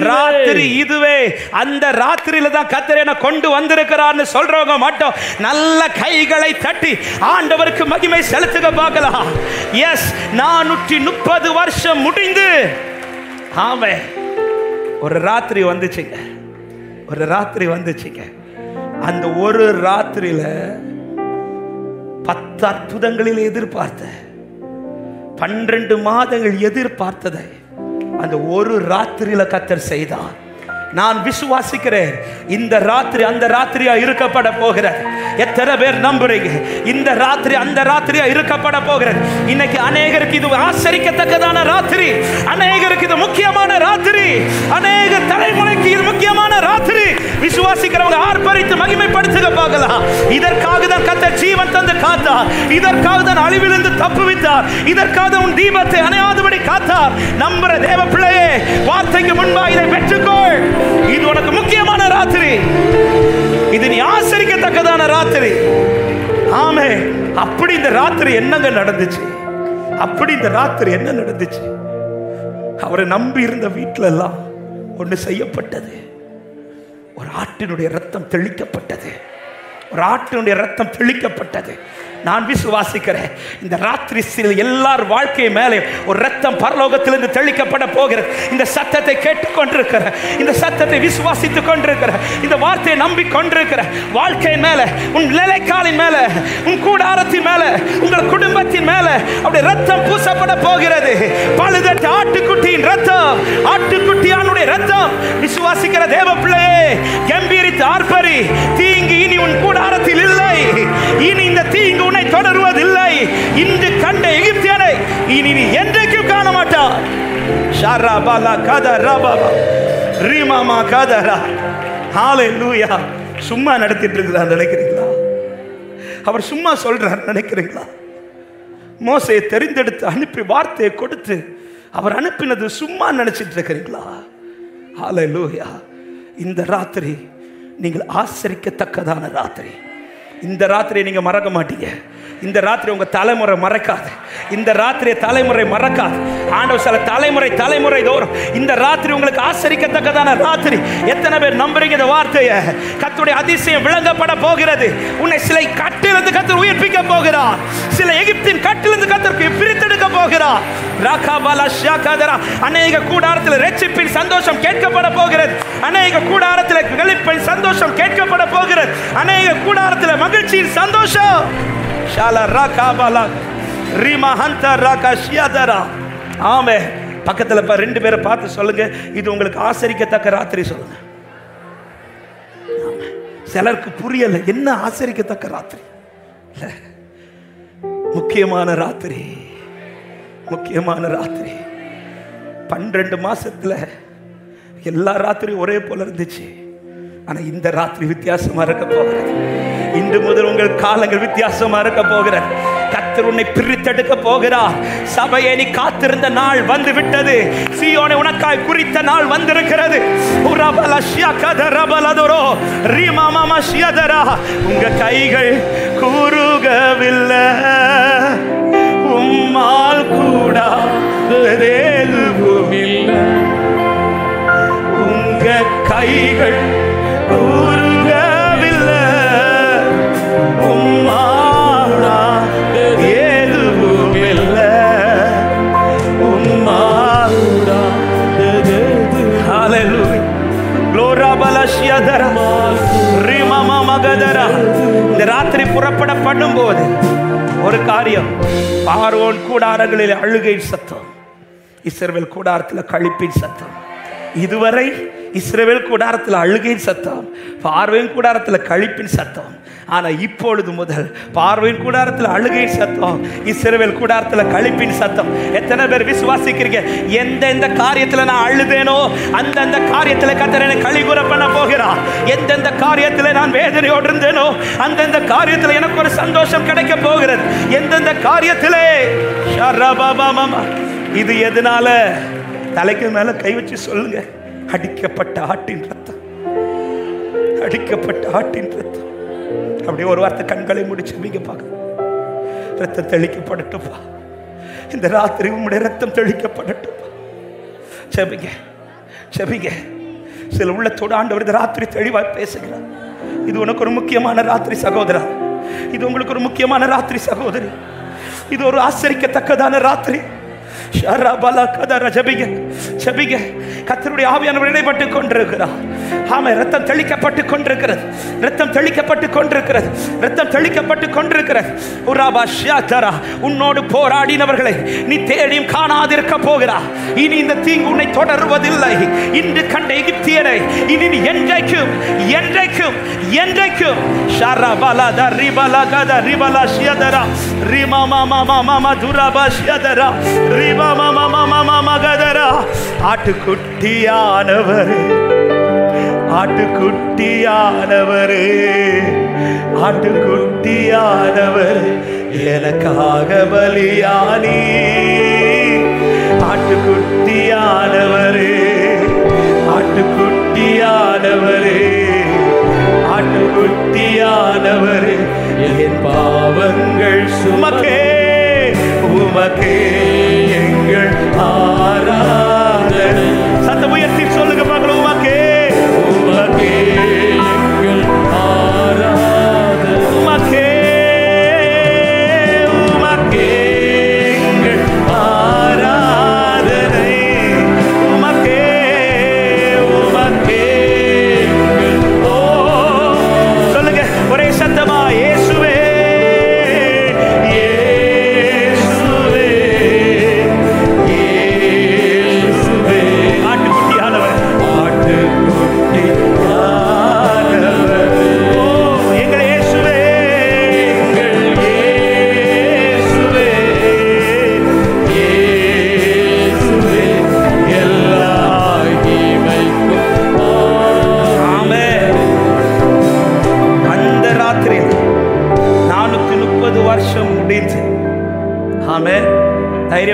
B: ராத்திரி இதுவே. அந்த ராத்திரியில தான் கர்த்தர் என்ன கொண்டு வந்திருக்கிறார்னு சொல்றவங்க மட்டும் நல்ல கைகளை தட்டி ஆண்டவருக்கு மகிமை செலுத்துக பார்க்கலாம். எஸ், 430 வருஷம் முடிந்து ஆமென் ஒரு ராத்திரி வந்துச்சுங்க. அந்த ஒரு ராத்திரியில 10 அற்புதங்களில் எதிர்பார்த்த 12 மாதங்கள் எதிர்பார்த்ததை அந்த ஒரு ராத்திரியில கர்த்தர் செய்தார். நான் விசுவாசிக்கிறேன் இந்த ராத்திரி அந்த ராத்திரியா இருக்கப்பட போகிறது. எத்தனை பேர் நம்புறீங்க இந்த ராத்திரி அந்த ராத்திரியா இருக்கப்பட போகிறது? இன்னைக்கு அநேகருக்கு இது ஆசரிக்கத்தக்கதான ராத்திரி, அநேகருக்கு இது முக்கியமான ராத்திரி, அநேக தலைமுறைக்கு இது முக்கியமான ராத்திரி. விசுவாசிக்கிறவங்க ஆர்ப்பரித்து மகிமைப்படுத்துக பார்க்கலாம். இதற்காக தான் கர்த்தர் ஜீவன் தந்து காத்தார், இதற்காக தான் அழிவிலிருந்து தப்புவித்தார், இதற்காக தான் உன் தீபத்தை அணையாதபடி காத்தார். நம்புற தேவ பிள்ளையே, வார்த்தைக்கு முன்பாக இதை பெற்றுக்கொள். இது உனக்கு முக்கியமான ராத்திரி, இது நீ ஆசரிக்கத்தக்கதான ராத்திரி. ஆமென். அப்படி இந்த ராத்திரி என்னங்க நடந்துச்சு?
A: அவரை நம்பி இருந்த வீட்டில எல்லாம் ஒன்று செய்யப்பட்டது. ஒரு ஆட்டினுடைய ரத்தம் தெளிக்கப்பட்டது. ஒரு ஆட்டினுடைய ரத்தம் தெளிக்கப்பட்டது. நான் விசுவாசிக்கிறேன் இந்த ராத்திரி எல்லார் வாழ்க்கை மேலே ஒரு ரத்தம் பரலோகத்திலிருந்து தெளிக்கப்பட போகிறது. இந்த சத்தத்தை கேட்டுக்கொண்டிருக்கிற, இந்த சத்தத்தை விசுவாசித்துக் கொண்டிருக்கிற, இந்த வார்த்தையை நம்பி கொண்டிருக்கிற வாழ்க்கையின் மேல, உன் நிலைக்காலின் மேல, உன் கூடாரத்தின் மேல, உங்கள் குடும்பத்தின் மேல அப்படி ரத்தம் பூசப்பட போகிறது. பழுதற்ற ஆட்டுக்குட்டியின் ரத்தம், ஆட்டுக்குட்டியானுடைய ரத்தம். விசுவாசிக்கிற தேவ பிள்ளையே, கம்பீரித்து ஆர்ப்பரி. தீங்கு இனி உன் கூடாரத்தில் இல்லை. இனி இந்த தீங்கு உன்னை தொடருவதில்லை. இன்று கண்ட எகிப்தியனை இனி நீ என்றைக்கும் காண மாட்டாய். ஷரபல கதரபா ரிமமா கதரா. ஹalleluya. சும்மா நடத்திட்டு இருக்கிறார் நினைக்கிறீங்களா? அவர் சும்மா சொல்றார் நினைக்கிறீங்களா? மோசேயை தெரிந்தெடுத்து அனுப்பி வார்த்தையை கொடுத்து அவர் அனுப்பினது சும்மா நினைச்சிட்டு இருக்கிறீங்களா? ஹalleluya. இந்த ராத்திரி நீங்கள் ஆசரிக்கத்தக்கதான ராத்திரி. இந்த ராத்திரியை நீங்க மறக்க மாட்டீங்க. இந்த ராத்திரி உங்க தலைமுறை மறக்காது. இந்த ராத்திரியை தலைமுறை மறக்காது. ஆண்டவர் சில தலைமுறை தோறும் இந்த ராத்திரி உங்களுக்கு ஆசரிக்கத்தக்கதான ராத்திரி. எத்தனை பேர் நம்புறீங்க இந்த வார்த்தையை? கர்த்தருடைய அதிசயம் விளங்கப்பட போகிறது. உன்னை சில கட்டிலிருந்து கர்த்தர் உயிர்ப்பிக்க போகிறார். சில எகிப்தின் கட்டிலிருந்து கர்த்தர் பிரித்தெடுக்க போகிறார். அநேக கூடாரத்தில் ரட்சிப்பின் சந்தோஷம் கேட்கப்பட போகிறது. அநேக கூடாரத்தில் களிப்பின் சந்தோஷம் கேட்கப்பட போகிறது. அநேக கூடாரத்தில் மகிழ்ச்சியின் சந்தோஷம். ஆமே. பக்கத்துல ரெண்டு பேரை பார்த்து சொல்லுங்க, இது உங்களுக்கு ஆசரிக்கத்தக்க ராத்திரி சொல்லுங்க. சிலருக்கு புரியல என்ன ஆசரிக்கத்தக்க ராத்திரி. முக்கியமான ராத்திரி, முக்கியமான ராத்திரி. 12 மாசத்துல எல்லா ராத்திரியும் ஒரே போல இருந்துச்சு. ஆனா இந்த ராத்திரி வித்தியாசமா இருக்க போகிறது. இன்று முதல் உங்கள் காலங்கள் வித்தியாசமா இருக்க போகிறது. கர்த்தர் உன்னை பிரித்தெடுக்க போகிறார். சபையை நீ காத்திருந்த நாள் வந்து விட்டது. சீயோனை உனக்காய் குறித்த நாள் வந்திருக்கிறது. உங்க கைகள் கூறுகவில்லை, உம்மால் கூடாதேதுவும் இல்லை. உங்க கைகள் கூறுகவில்லை, உம்மாலா ஏதுவும் இல்லை. உம்மால் ஹalleluya. க்ளோராபலஷியதரா ரிமமா மகதரா. இந்த ராத்திரி புறப்படப்படும் போது ஒரு காரியம், பார்வோன் கூடாரங்களில் அழுகை சத்தம், இஸ்ரவேல் கூடாரத்தில் களிப்பின் சத்தம். இதுவரை இஸ்ரவேல் கூடாரத்தில் அழுகையின் சத்தம், பார்வையின் கூடாரத்தில் களிப்பின் சத்தம். ஆனா இப்பொழுது முதல் பார்வையின் கூடாரத்தில் அழுகையின் சத்தம், இஸ்ரவேல் கூடாரத்தில் களிப்பின் சத்தம். எத்தனை பேர் விசுவாசிக்கிறீங்க? எந்தெந்த காரியத்துல நான் அழுதேனோ அந்தந்த காரியத்துல கர்த்தர் என்னை களிகூர பண்ண போகிறார். எந்தெந்த காரியத்துல நான் வேதனையோடு இருந்தேனோ அந்தந்த காரியத்துல எனக்கு ஒரு சந்தோஷம் கிடைக்க போகிறது. எந்தெந்த காரியத்திலே இது எதனால? தலைக்கு மேல கை வச்சு சொல்லுங்க. அடிக்கப்பட்ட ஆட்டின் ரத்தம், அடிக்கப்பட்ட ஆட்டின் ரத்தம். அப்படியே ஒரு வார்த்தை கண்களை முடிச்சு மிக பார்க்க. ரத்தம் தெளிக்கப்படட்டும்பா. இந்த ராத்திரி உங்களுடைய ரத்தம் தெளிக்கப்படட்டும்பா. செபிங்க, செபிங்க. சில உள்ளத்தோடு ஆண்டவர் இந்த ராத்திரி தெளிவாய் பேசுகிறார். இது உனக்கு ஒரு முக்கியமான ராத்திரி சகோதரா. இது உங்களுக்கு ஒரு முக்கியமான ராத்திரி சகோதரி. இது ஒரு ஆசரிக்கத்தக்கதான ராத்திரி. கர்த்தருடைய ஆவியானவர் இடைப்பட்டு கொண்டிருக்கிறார். ஆமே, ரத்தம் தெளிக்கப்பட்டு கொண்டிருக்கிறது. ரத்தம் தெளிக்கப்பட்டு கொண்டிருக்கிறது. ரத்தம் தெளிக்கப்பட்டு கொண்டிருக்கிறது. உன்னோடு போராடினவர்களை நீ தேடியும் காணாதிருக்க போகிறார். இனி இந்த தீங்கு உன்னை தொடருவதில்லை. இன்று கண்ட எகிப்தியரை இனி நீ என்றைக்கும் என்றைக்கும் என்றைக்கும் ஆட்டுக்குட்டியானவரே, ஆட்டுக்குட்டியானவரே, ஆட்டுக்குட்டியானவரே, எனக்காக பலியானி. ஆட்டுக்குட்டியானவரே, ஆட்டுக்குட்டியானவரே, ஆட்டுக்குட்டியானவரே, என் பாவங்கள் சுமக்கே உமக்கே எங்கள் ஆராதனை.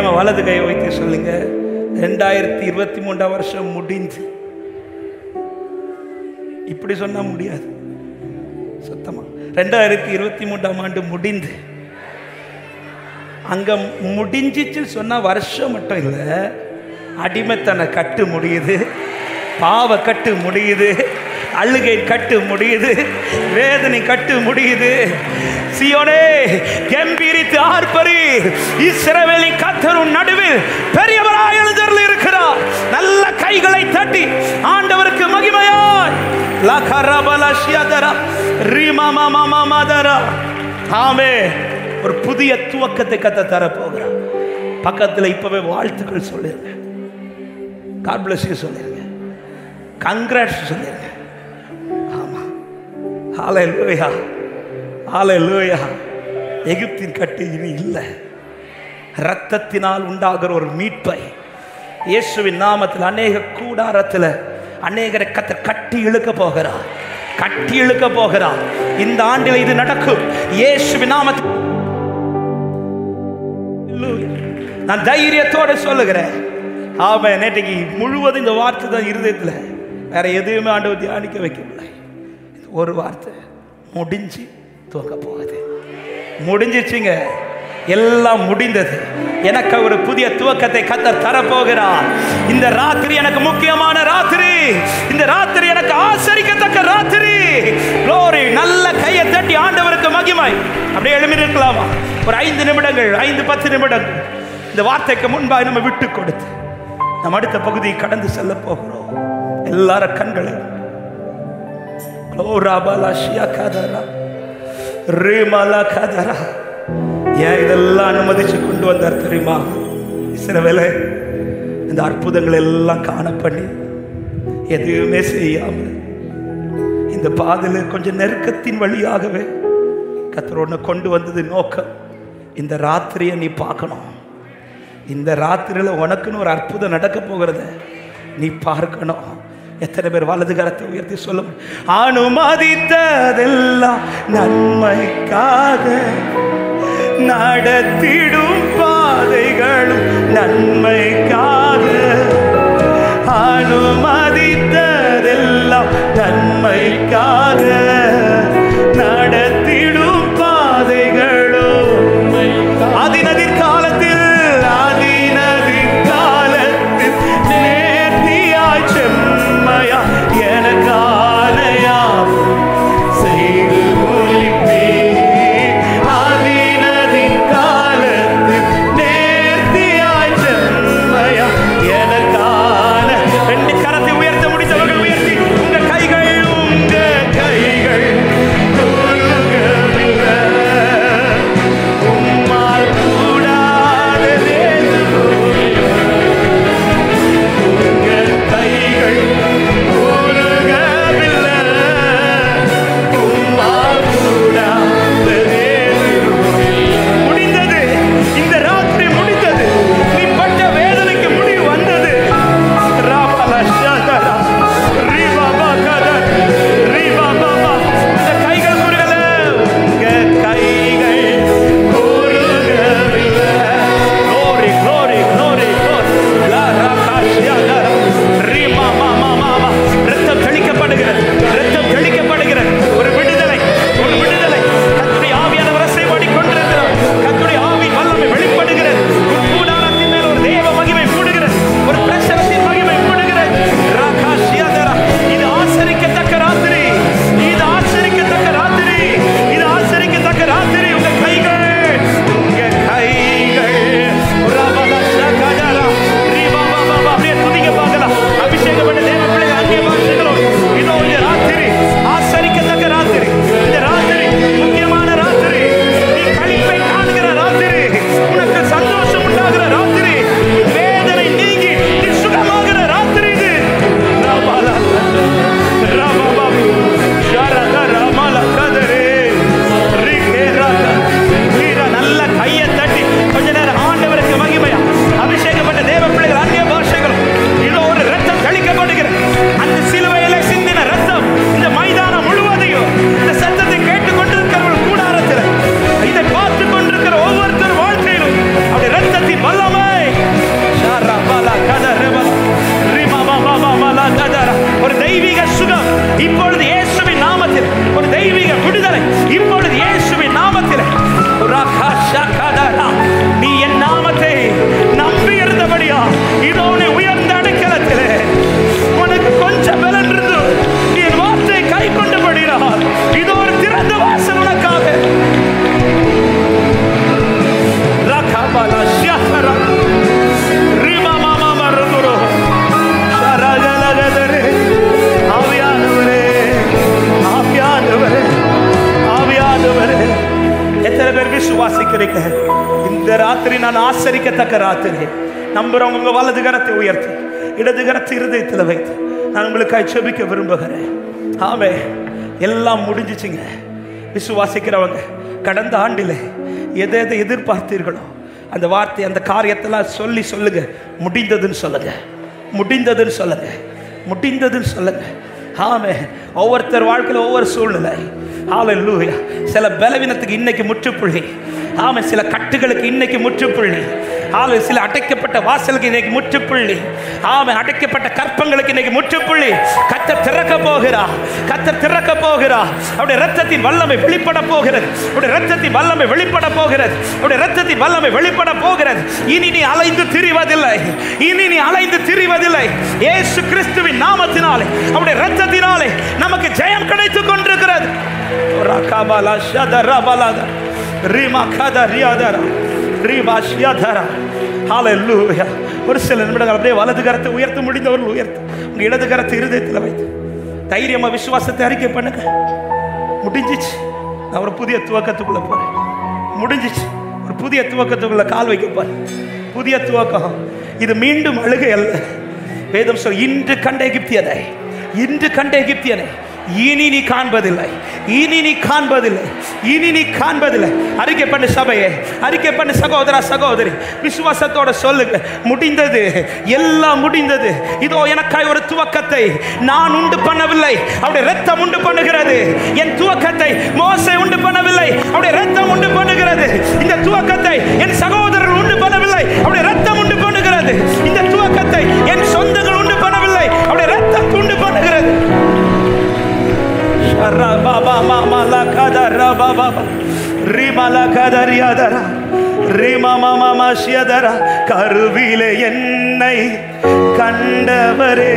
A: தைரியமா வலது கையை வைத்து சொல்லுங்க, 2023 வருஷம் முடிந்து. இப்படி சொன்னா முடியாது சுத்தமா. 2023 ஆண்டு முடிந்து. அங்க முடிஞ்சிச்சு சொன்னா வருஷம் மட்டும் இல்லை, அடிமைத்தன கட்டு முடியுது, பாவ கட்டு முடியுது, அழுகை கட்டு முடியுது, வேதனை கட்டு முடியுது. சீயோனே கம்பீரித்து ஆர்ப்பரி, இஸ்ரவேலின் கர்த்தரின் நடுவில் பெரியவராய் எழுந்தருளி இருக்கிறார். நல்ல கைகளை தட்டி ஆண்டவருக்கு மகிமையாய் ஆமென். ஒரு புதிய துவக்கத்தை கத்த தர போகிறார். பக்கத்தில் இப்பவே வாழ்த்துக்கள் சொல்லிருங்க, காட் பிளஸ் யூ சொல்லிருங்க, கங்க்ராட்ஸ் சொல்லிருங்க. ஆமா, ஹalleluya, ஹalleluya. எகிப்தின் கட்டு இனி இல்லை. இரத்தத்தினால் உண்டாகிற ஒரு மீட்பை இயேசுவின் நாமத்தில் அநேக கூடாரத்தில் அநேகரை கத்தர் கட்டி இழுக்க போகிறார், கட்டி இழுக்க போகிறார். இந்த ஆண்டில் இது நடக்கும் இயேசுவின் நாமத்தில். நான் தைரியத்தோடு சொல்லுகிறேன். ஆமாம், நேற்றைக்கு முழுவதும் இந்த வார்த்தை தான் இருதயத்தில், வேற எதுவுமே ஆண்டவர் தியானிக்க வைக்கவில்லை. ஒரு வார்த்தை முடிஞ்சு துவங்க போகுது. முடிஞ்சிச்சுங்க, எல்லாம் முடிந்தது. எனக்கு ஒரு புதிய துவக்கத்தை கர்த்தர் தரப்போகிறார். இந்த ராத்திரி எனக்கு முக்கியமான ராத்திரி. இந்த ராத்திரி எனக்கு ஆசரிக்கத்தக்க ராத்திரி. glory. நல்ல கையை தட்டி ஆண்டவருக்கு மகிமை. அப்படியே எழுப்பி இருக்கலாமா? ஒரு 5 நிமிடங்கள், 5-10 நிமிடங்கள் இந்த வார்த்தைக்கு முன்பாக நம்ம விட்டு கொடுத்து நம்ம அடுத்த பகுதியை கடந்து செல்ல போகிறோம். எல்லார கண்களை ஏன் இதெல்லாம் அனுமதிச்சு கொண்டு வந்தார் தெரியுமா? இஸ்ரவேலே இந்த அற்புதங்கள் எல்லாம் காண பண்ணி எதுவுமே செய்யாமல் இந்த பாதையில் கொஞ்சம் நெருக்கத்தின் வழியாகவே கர்த்தர் கொண்டு வந்தது நோக்கம். இந்த ராத்திரியை நீ பார்க்கணும். இந்த ராத்திரியில் உனக்குன்னு ஒரு அற்புதம் நடக்க போகிறத நீ பார்க்கணும். எத்தனை பேர் வலது கரத்தை உயர்த்தி சொல்லும்? அனுமதித்ததெல்லாம் நன்மைக்காக, நடத்திடும் பாதைகளும் நன்மைக்காக. அனுமதித்ததெல்லாம் நன்மைக்காக, நடத்திடும் பாதைகளும். அதினதின் காலத்தில் நேர்த்தியாய் செம்மையா எனக்கானையா செய்து முடிப்பேன். அதினதின் காலத்தில் ராத்திரி நம்புறவங்க உங்க வலது கரத்தை உயர்த்தி இடது கரத்தை இருதயத்தில் வைத்து நான் உங்களுக்காக ஜெபிக்க விரும்புகிறேன். ஆமே, எல்லாம் முடிஞ்சிச்சுங்க. விசுவாசிக்கிறவங்க கடந்த ஆண்டில் எதை எதை எதிர்பார்த்தீர்களோ அந்த வார்த்தை அந்த காரியத்தெல்லாம் சொல்லுங்க. முடிந்ததுன்னு சொல்லுங்க, முடிந்ததுன்னு சொல்லுங்க, முடிந்ததுன்னு சொல்லுங்க. ஆமே, ஒவ்வொருத்தர் வாழ்க்கையில் ஒவ்வொரு சூழ்நிலை. ஹல்லேலூயா. சில பலவீனத்துக்கு இன்னைக்கு முற்றுப்புள்ளி. ஆமே, சில கட்டுகளுக்கு இன்னைக்கு முற்றுப்புள்ளி. ஆமே, சில அடைக்கப்பட்ட வாசலுக்கு இன்னைக்கு முற்றுப்புள்ளி. ஆமே, அடைக்கப்பட்ட கற்பங்களுக்கு இன்னைக்கு முற்றுப்புள்ளி. கர்த்தர் திறக்க போகிறார், கர்த்தர் திறக்க போகிறார். அவருடைய இரத்தத்தின் வல்லமை வெளிப்பட போகிறது, அவருடைய இரத்தத்தின் வல்லமை வெளிப்பட போகிறது, அவருடைய இரத்தத்தின் வல்லமை வெளிப்பட போகிறது. இனி நீ அலைந்து திரிவதில்லை, இனி நீ அலைந்து திரிவதில்லை. இயேசு கிறிஸ்துவின் நாமத்தினாலே அவருடைய இரத்தத்தினாலே நமக்கு ஜெயம் கிடைத்துக் கொண்டிருக்கிறது. ரகாபலா ஷதரபலா ரிமா கதரியாதரா ரிமா ஷியாதரா. ஹல்லேலூயா. ஒரு சில நிமிடங்கள் அப்படியே வலது கரத்தை உயர்த்த முடிந்தவர்கள் உயர்த்து, உங்க இடது கரத்தை இருதயத்தில் வைத்து தைரியமா விசுவாசத்தை அறிக்கை பண்ணுங்க. முடிஞ்சிச்சு, நான் ஒரு புதிய துவக்கத்துக்குள்ள போறேன். முடிஞ்சிச்சு, ஒரு புதிய துவக்கத்துக்குள்ள கால் வைக்க போறேன். புதிய துவக்கம். இது மீண்டும் அழுகை அல்ல. வேதம் சொல், இன்று கண்ட எகிப்தியனை, இன்று கண்ட எகிப்தியனை இனி நீ காண்பதில்லை, இனி நீ காண்பதில்லை, இனி நீ காண்பதில்லை. அறிக்கை பண்ணு சபையே, அறிக்கை பண்ணு சகோதரா சகோதரி. விசுவாசத்தோட சொல்லுங்க, முடிந்தது, எல்லாம் முடிந்தது. இதோ எனக்காய் ஒரு துவக்கத்தை நான் உண்டு பண்ணவில்லை, அவருடைய இரத்தம் உண்டு பண்ணுகிறது. என் துவக்கத்தை மோசே உண்டு பண்ணவில்லை, அவருடைய இரத்தம் உண்டு பண்ணுகிறது. இந்த துவக்கத்தை என் சகோதரர்கள் உண்டு பண்ணவில்லை, அவருடைய இரத்தம் உண்டு பண்ணுகிறது. இந்த துவக்கத்தை என் சொந்தங்கள் உண்டு பண்ணவில்லை, அவருடைய இரத்தம் உண்டு பண்ணுகிறது. Rababa mama la kadara baba rima la kadariadara rima mama mashiadara கருவிலே என்னை கண்டவரே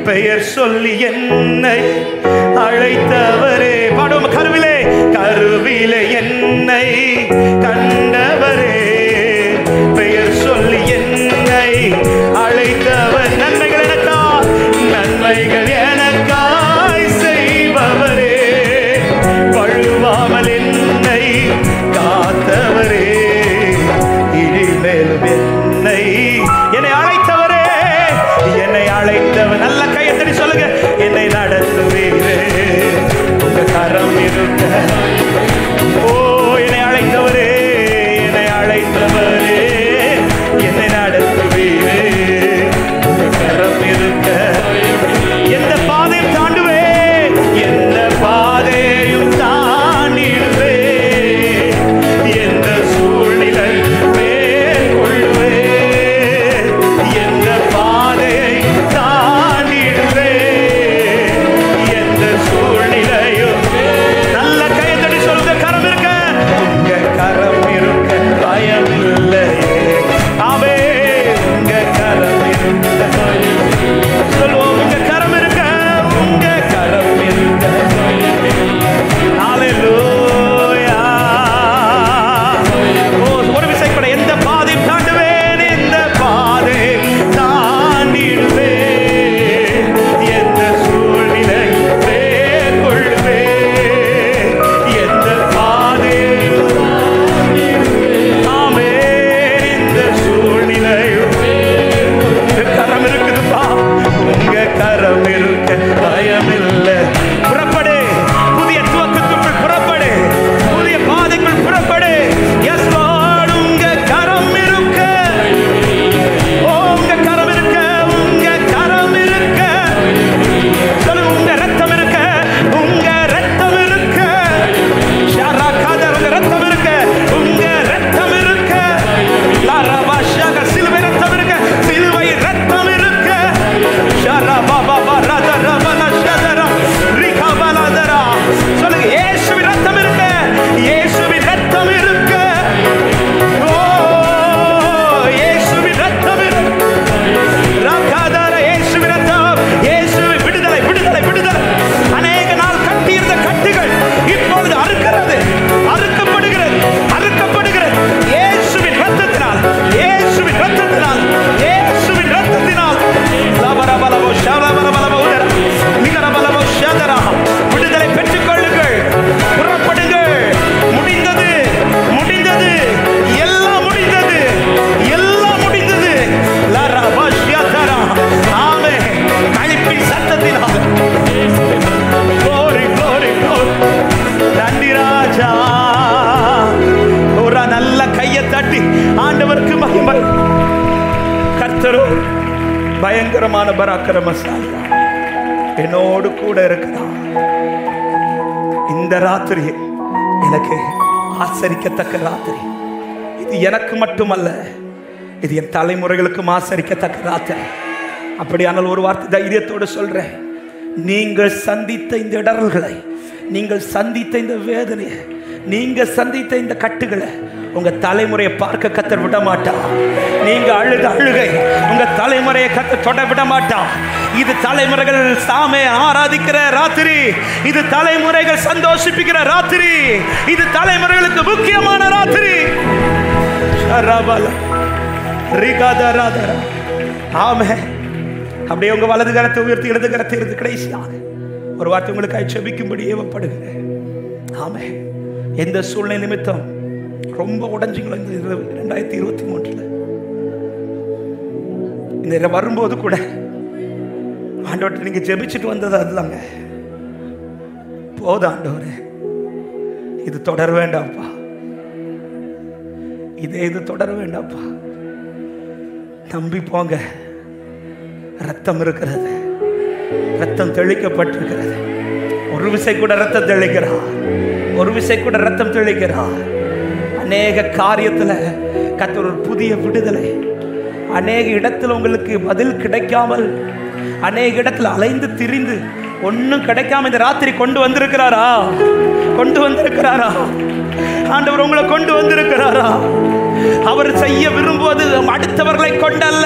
A: பெயர் சொல்லி என்னை அழைத்தவரே. பாடும். கருவிலே, கருவிலே என்னை கண்டவரே பெயர் சொல்லி என்னை அழைத்தவர். நன்மைகள் எனக்கா, நன்மைகள் எனக்கா செய்பவரே, வழுவாமல் என்னை காத்தவரே, இனிமேலும் என்னை அழைத்தவரே, என்னை அழைத்தவர். நல்ல கையத்தடி சொல்லுங்க, என்னை நடத்துவீரே உங்க கரம் இருக்க. ஓ, என்னை அழைத்தவரே, என்னை சொல்லுறோ, பயங்கரமான பராக்கிரமசாலி என்னோடு கூட இருக்கிறார். இந்த ராத்திரி எனக்கு ஆசரிக்கத்தக்க ராத்திரி. இது எனக்கு மட்டுமல்ல, இது என் தலைமுறைகளுக்கும் ஆசரிக்கத்தக்க ராத்திரி. அப்படியானால் ஒரு வார்த்தை தைரியத்தோடு சொல்றேன், நீங்கள் சந்தித்த இந்த இடர்களை, நீங்கள் சந்தித்த இந்த வேதனையை, நீங்க சந்தித்த இந்த கட்டுகளை உங்க தலைமுறையை பார்க்க கத்தர் விட மாட்டா. நீங்க அழுத அழுகை உங்க தலைமுறையை கத்தர் தொட விட மாட்டா. இது தலைமுறைகள் சாமே ஆராதிக்கிற ராத்திரி, இது தலைமுறைகள் சந்தோஷிப்பிக்கிற ராத்திரி, இது தலைமுறைகளுக்கு முக்கியமான ராத்திரி. ஆமென். அப்படியே உங்க வலது கரத்தை உயர்த்தி இடது கரத்தை இருந்து கடைசியாக ஒரு வார்த்தை உங்களுக்கு ஜெபிக்கும்படி ஏவப்படுகிறேன். ஆமென். எந்த சூழ்நிலை நிமித்தம் ரொம்ப உடைஞ்சிங்களோ இந்த 2023 இந்த வரும்போது கூட ஆண்டவர்கிட்ட நீங்க ஜெபிச்சுட்டு வந்தது அதுதாங்க. போதும் ஆண்டவரே, இது தொடர வேண்டாம்ப்பா, இது தொடர வேண்டாம்ப்பா. நம்பி போங்க, ரத்தம் இருக்கிறது, ரத்தம் தெளிக்கப்பட்டிருக்கிறது. ஒரு விசை கூட ரத்தம் தெளிக்கிறார், ஒரு விசை கூட ரத்தம் தெளிக்கிறார். அநேக காரியத்துல கர்த்தர் ஒரு புதிய விடுதலை, அநேக இடத்துல உங்களுக்கு பதில் கிடைக்காமல், அநேக இடத்துல அலைந்து திரிந்து ஒன்னும் கிடைக்காம இந்த ராத்திரி கொண்டு வந்திருக்கிறாரா? கொண்டு வந்திருக்கிறாரா? ஆண்டவர் உங்களை கொண்டு வந்திருக்கிறாரா? அவர் செய்ய விரும்புவது அடுத்தவர்களை கொண்டல்ல,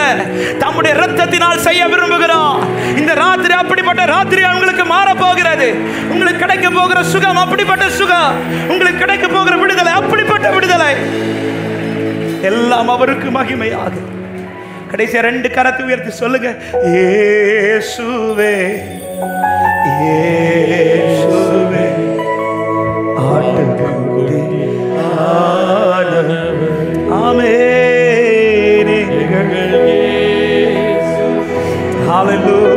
A: தம்முடைய இரத்தத்தினால் செய்ய விரும்புகிறார். இந்த ராத்திரி அப்படிப்பட்ட ராத்திரி உங்களுக்கு மாற போகிறது. உங்களுக்கு கிடைக்க போகிற சுகம் அப்படிப்பட்ட சுகம், உங்களுக்கு கிடைக்க போகிற விடுதலை அப்படிப்பட்ட விடுதலை. எல்லாம் அவருக்கு மகிமையாக. கடைசியா 2 கரத்தை உயர்த்தி சொல்லுங்க, இயேசுவே இயேசுவே ஆண்டவரே ஆண்டவரே. ஆமென். ஹalleluya.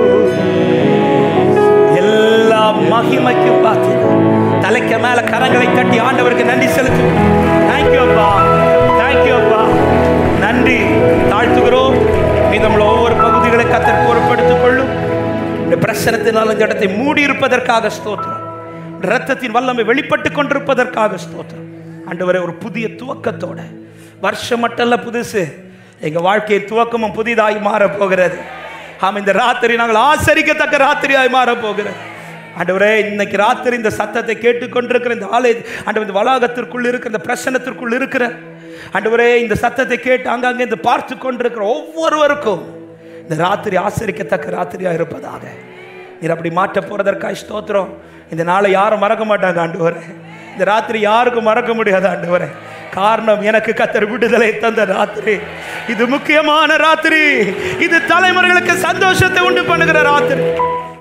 A: எல்லா மகிமைக்கு பாத்திரம். தலைக்கு மேல கரங்களை தட்டி ஆண்டவருக்கு நன்றி செலுத்து. Thank you அப்பா, thank you அப்பா. நன்றி தாழ்த்துகிறோம். மீதமுள்ள ஒவ்வொரு பகுதிகளை கர்த்தர் பொறுப்படுத்திக் கொள்ளும். இந்த பிரசனத்தினால் இந்த இடத்தை மூடி இருப்பதற்காக ஸ்தோத்திரம். இரத்தத்தின் வல்லமை வெளிப்பட்டு கொண்டிருப்பதற்காக ஸ்தோத்திரம். ஆண்டவரே, ஒரு புதிய துவக்கத்தோட, வருஷம் மட்டும் புதுசு, எங்க வாழ்க்கையை துவக்கமும் புதிதாய் மாற போகிறது. ஆமா, இந்த ராத்திரி நாங்கள் ஆசரிக்கத்தக்க ராத்திரியாய் மாற போகிறது. ஆண்டவரே, இன்னைக்கு ராத்திரி இந்த சத்தத்தை கேட்டுக்கொண்டிருக்கிற இந்த ஆலய ஆண்டவர், இந்த வளாகத்திற்குள் இருக்கிற இந்த பிரசனத்திற்குள் இருக்கிற ஆண்டவரே, இந்த சத்தத்தை கேட்டு அங்கங்கே இந்த பார்த்து கொண்டிருக்கிற ஒவ்வொருவருக்கும் இந்த ராத்திரி ஆசரிக்கத்தக்க ராத்திரியா இருப்பதாக நீர் அப்படி மாற்ற போறதற்காக ஸ்தோத்திரம். இந்த நாளை யாரும் மறக்க மாட்டாங்க ஆண்டவரே. இந்த ராத்திரி யாருக்கும் மறக்க முடியாது ஆண்டவரே. காரணம், எனக்கு கர்த்தர் விடுதலை தந்த ராத்திரி. இது முக்கியமான ராத்திரி. இது தலைமுறைகளுக்கு சந்தோஷத்தை உண்டு பண்ணுகிற ராத்திரி.